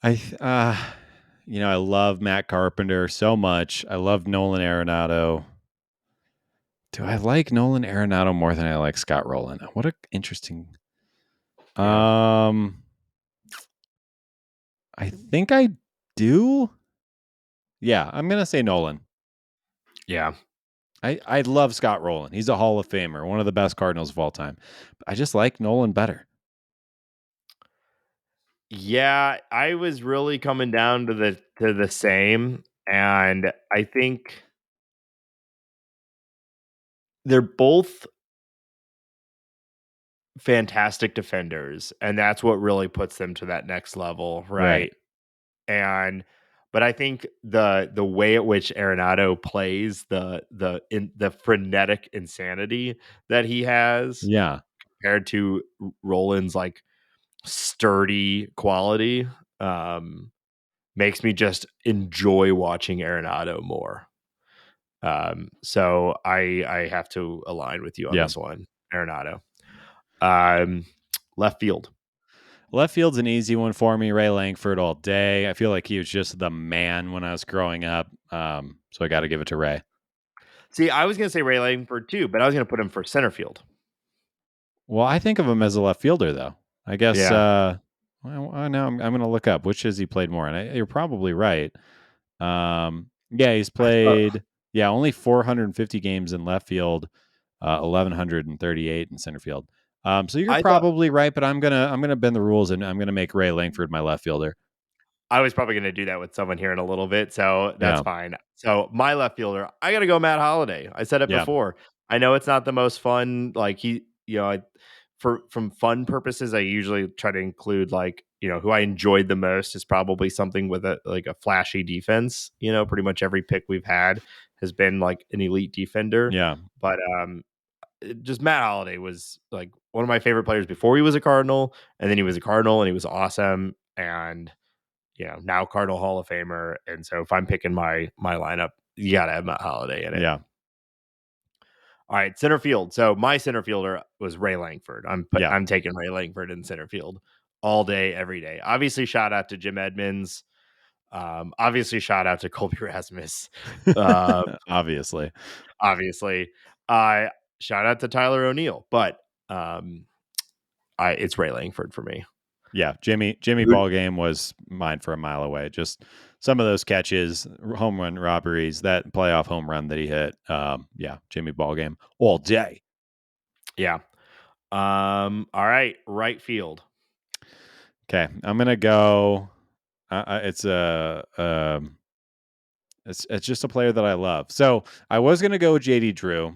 I love Matt Carpenter so much. I love Nolan Arenado. Do I like Nolan Arenado more than I like Scott Rowland? What a interesting. Yeah. Um, I think I do. Yeah, I'm gonna say Nolan. Yeah. I love Scott Rowland. He's a Hall of Famer, one of the best Cardinals of all time. But I just like Nolan better. Yeah, I was really coming down to the same, and I think they're both fantastic defenders, and that's what really puts them to that next level, Right. right? And but I think the way at which Arenado plays the frenetic insanity that he has Yeah. compared to Roland's like sturdy quality makes me just enjoy watching Arenado more. So I have to align with you on Yeah. this one, Arenado. Um, left field. Left field's an easy one for me. Ray Langford all day. I feel like he was just the man when I was growing up. So I got to give it to Ray. See, I was going to say Ray Langford too, but I was going to put him for center field. Well, I think of him as a left fielder, though. I guess. Yeah, I know I'm going to look up which has he played more, and you're probably right. Yeah, he's I thought played. Yeah, only 450 games in left field, 1138 in center field. So you're I thought probably right, but I'm gonna bend the rules and I'm gonna make Ray Langford my left fielder. I was probably going to do that with someone here in a little bit, so that's Yeah, fine. So my left fielder, I got to go Matt Holliday. I said it yeah, before. I know it's not the most fun. Like for from fun purposes, I usually try to include like who I enjoyed the most is probably something with a flashy defense. Pretty much every pick we've had has been like an elite defender, yeah, but just Matt Holliday was like one of my favorite players before he was a Cardinal, and then he was a Cardinal and he was awesome and now Cardinal Hall of Famer. And so if I'm picking my lineup, you gotta have Matt Holliday in it. yeah, All right, center field. So my center fielder was Ray Langford. yeah, I'm taking Ray Langford in center field all day, every day. Obviously, shout out to Jim Edmonds. Obviously, shout out to Colby Rasmus. Obviously. Obviously, shout out to Tyler O'Neill, but it's Ray Langford for me. Yeah, Jimmy ball game was mine for a mile away. Just some of those catches, home run robberies, that playoff home run that he hit. Yeah, Jimmy ball game all day. Yeah. All right, right field. Okay, I'm gonna go. It's just a player that I love. So I was gonna go with JD Drew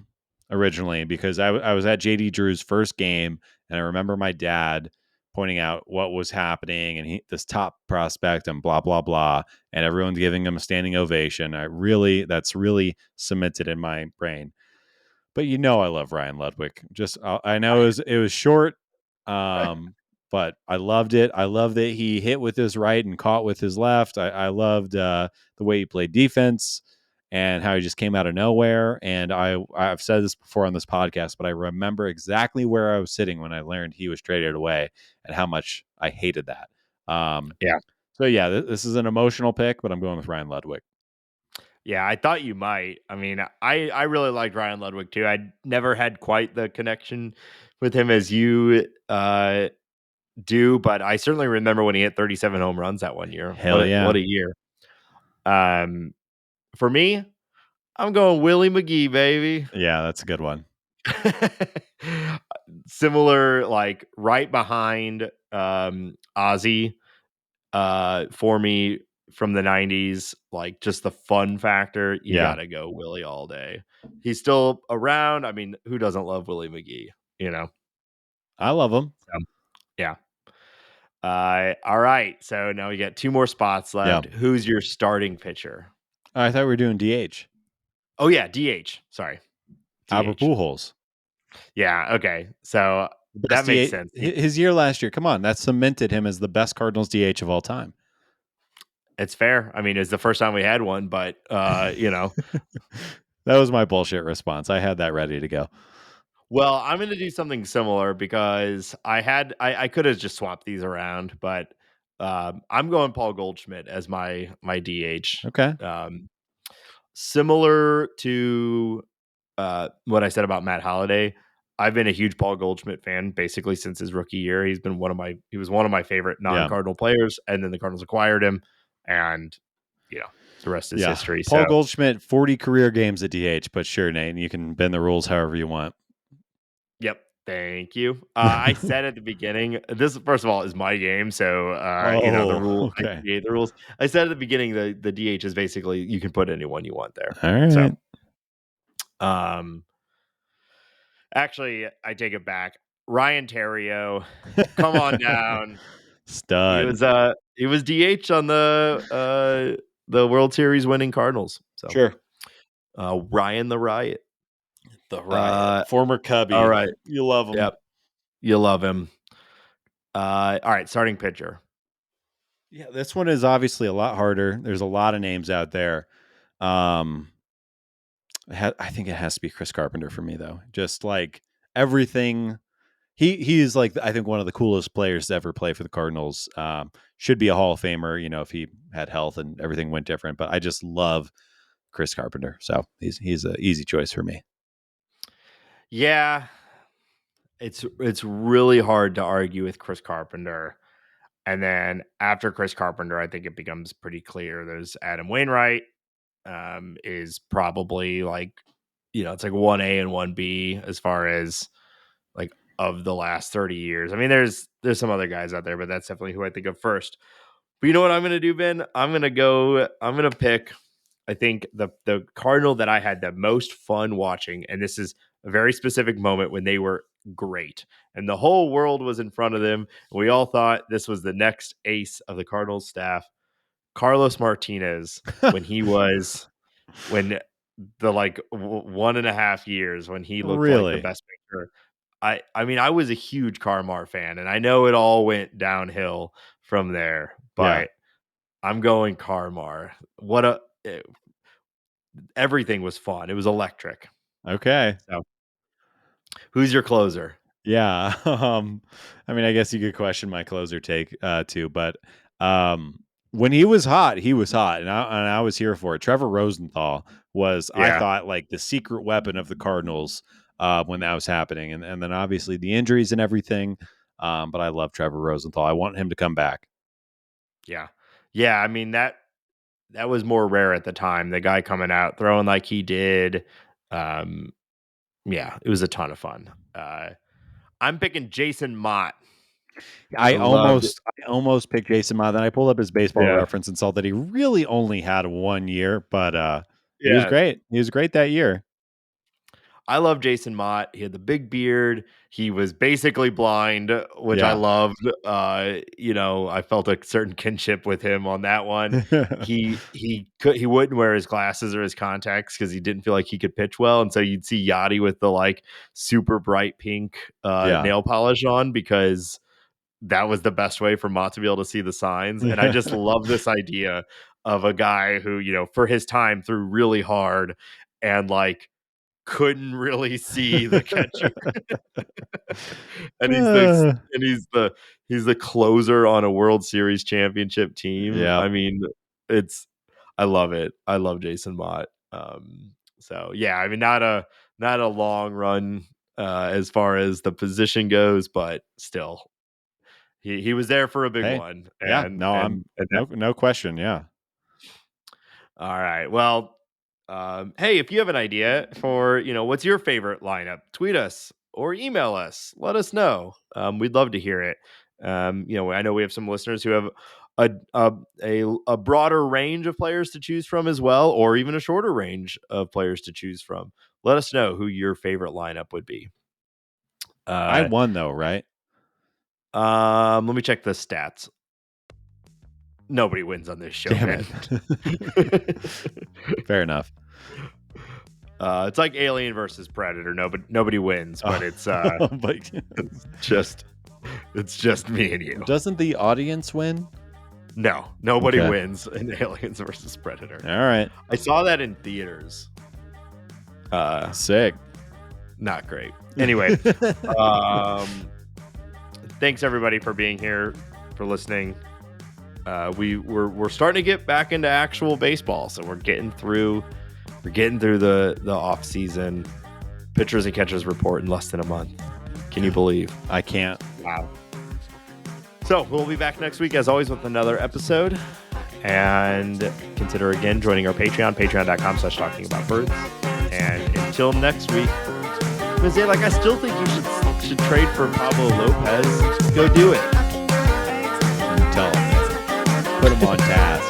originally because I was at JD Drew's first game, and I remember my dad pointing out what was happening and this top prospect and blah blah blah, and everyone's giving him a standing ovation. That's really cemented in my brain. But I love Ryan Ludwig. I know it was short, but I loved it. I love that he hit with his right and caught with his left. I loved the way he played defense and how he just came out of nowhere. And I've said this before on this podcast, but I remember exactly where I was sitting when I learned he was traded away and how much I hated that. Yeah. So yeah, this is an emotional pick, but I'm going with Ryan Ludwig. Yeah, I thought you might. I mean, I really liked Ryan Ludwig too. I never had quite the connection with him as you do, but I certainly remember when he hit 37 home runs that one year. Hell yeah. What a year. For me, I'm going Willie McGee, baby. Yeah, that's a good one. Similar, like right behind Ozzy for me from the 90s, like just the fun factor. You got to go Willie all day. He's still around. I mean, who doesn't love Willie McGee? I love him. Yeah. All right. So now we got 2 more spots left. Yeah. Who's your starting pitcher? I thought we were doing DH. Oh yeah, DH. Sorry, Albert Pujols. Yeah. Okay. So that makes sense. His year last year. Come on, that cemented him as the best Cardinals DH of all time. It's fair. I mean, it's the first time we had one, but That was my bullshit response. I had that ready to go. Well, I'm going to do something similar because I could have just swapped these around, but I'm going Paul Goldschmidt as my DH. Okay. Similar to what I said about Matt Holliday, I've been a huge Paul Goldschmidt fan basically since his rookie year. He was one of my favorite non-Cardinal players, and then the Cardinals acquired him, and the rest is history. Paul Goldschmidt, 40 career games at DH, but sure, Nate, you can bend the rules however you want. Yep. Thank you. I said at the beginning, this first of all is my game, so the rule. Okay. I create the rules. I said at the beginning the DH is basically you can put anyone you want there. All right. So, actually, I take it back. Ryan Terrio, come on down. Stud. He was DH on the World Series winning Cardinals. So sure. Ryan the Riot. The Riot. Former Cubby. All right. You love him. Yep. You love him. All right, starting pitcher. Yeah, this one is obviously a lot harder. There's a lot of names out there. I think it has to be Chris Carpenter for me, though. Just like everything. He is like, I think, one of the coolest players to ever play for the Cardinals. Should be a Hall of Famer, if he had health and everything went different. But I just love Chris Carpenter. So he's an easy choice for me. Yeah. It's really hard to argue with Chris Carpenter. And then after Chris Carpenter, I think it becomes pretty clear there's Adam Wainwright is probably like, it's like 1A and 1B as far as like of the last 30 years. I mean, there's some other guys out there, but that's definitely who I think of first. But you know what I'm going to do, Ben? I'm going to pick, I think, the Cardinal that I had the most fun watching. And this is a very specific moment when they were great and the whole world was in front of them. And we all thought this was the next ace of the Cardinals staff, Carlos Martinez, when the 1.5 years when he looked like the best pitcher. I mean, I was a huge Carmar fan, and I know it all went downhill from there, but I'm going Carmar. Everything was fun. It was electric. Okay. So, who's your closer? Yeah. I mean, I guess you could question my closer take too, but when he was hot, and I was here for it. Trevor Rosenthal was, I Yeah. thought, like the secret weapon of the Cardinals when that was happening, and then obviously the injuries and everything. But I love Trevor Rosenthal. I want him to come back. Yeah. Yeah. I mean, that was more rare at the time. The guy coming out throwing like he did. Yeah, it was a ton of fun. I'm picking Jason Mott. I Loved it. almost picked Jason Ma. Then I pulled up his baseball Yeah. reference and saw that he really only had 1 year, but he was Yeah. great. He was great that year. I love Jason Mott. He had the big beard. He was basically blind, which I Yeah. loved. I felt a certain kinship with him on that one. He wouldn't wear his glasses or his contacts because he didn't feel like he could pitch well, and so you'd see Yachty with the like super bright pink Yeah. nail polish on because that was the best way for Mott to be able to see the signs. And I just love this idea of a guy who, for his time threw really hard and like couldn't really see the catcher. And he's the closer on a World Series championship team. Yeah. I mean, I love it. I love Jason Mott. So yeah, I mean, not a long run as far as the position goes, but still, he was there for a big Hey. one. Yeah. No, no question. Yeah. All right. Well, hey, if you have an idea for, what's your favorite lineup, tweet us or email us. Let us know. We'd love to hear it. I know we have some listeners who have a broader range of players to choose from as well, or even a shorter range of players to choose from. Let us know who your favorite lineup would be. I won though, right? Let me check the stats. Nobody wins on this show, man. Fair enough. It's like Alien versus Predator. Nobody wins, but it's just me and you. Doesn't the audience win? No, nobody wins in Aliens versus Predator. All right. I saw that in theaters. Sick. Not great. Anyway, thanks everybody for being here, for listening. We're starting to get back into actual baseball, so we're getting through the off season. Pitchers and catchers report in less than a month. Can you believe? I can't. Wow. So we'll be back next week as always with another episode, and consider again joining our patreon.com/talkingaboutbirds. And until next week, Mozeliak, I still think you should trade for Pablo Lopez. Go do it. Tell him. Put him on task.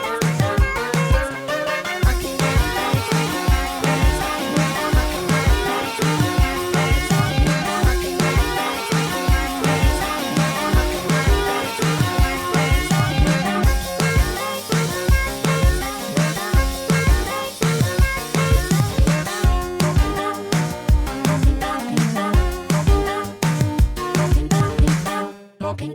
Talking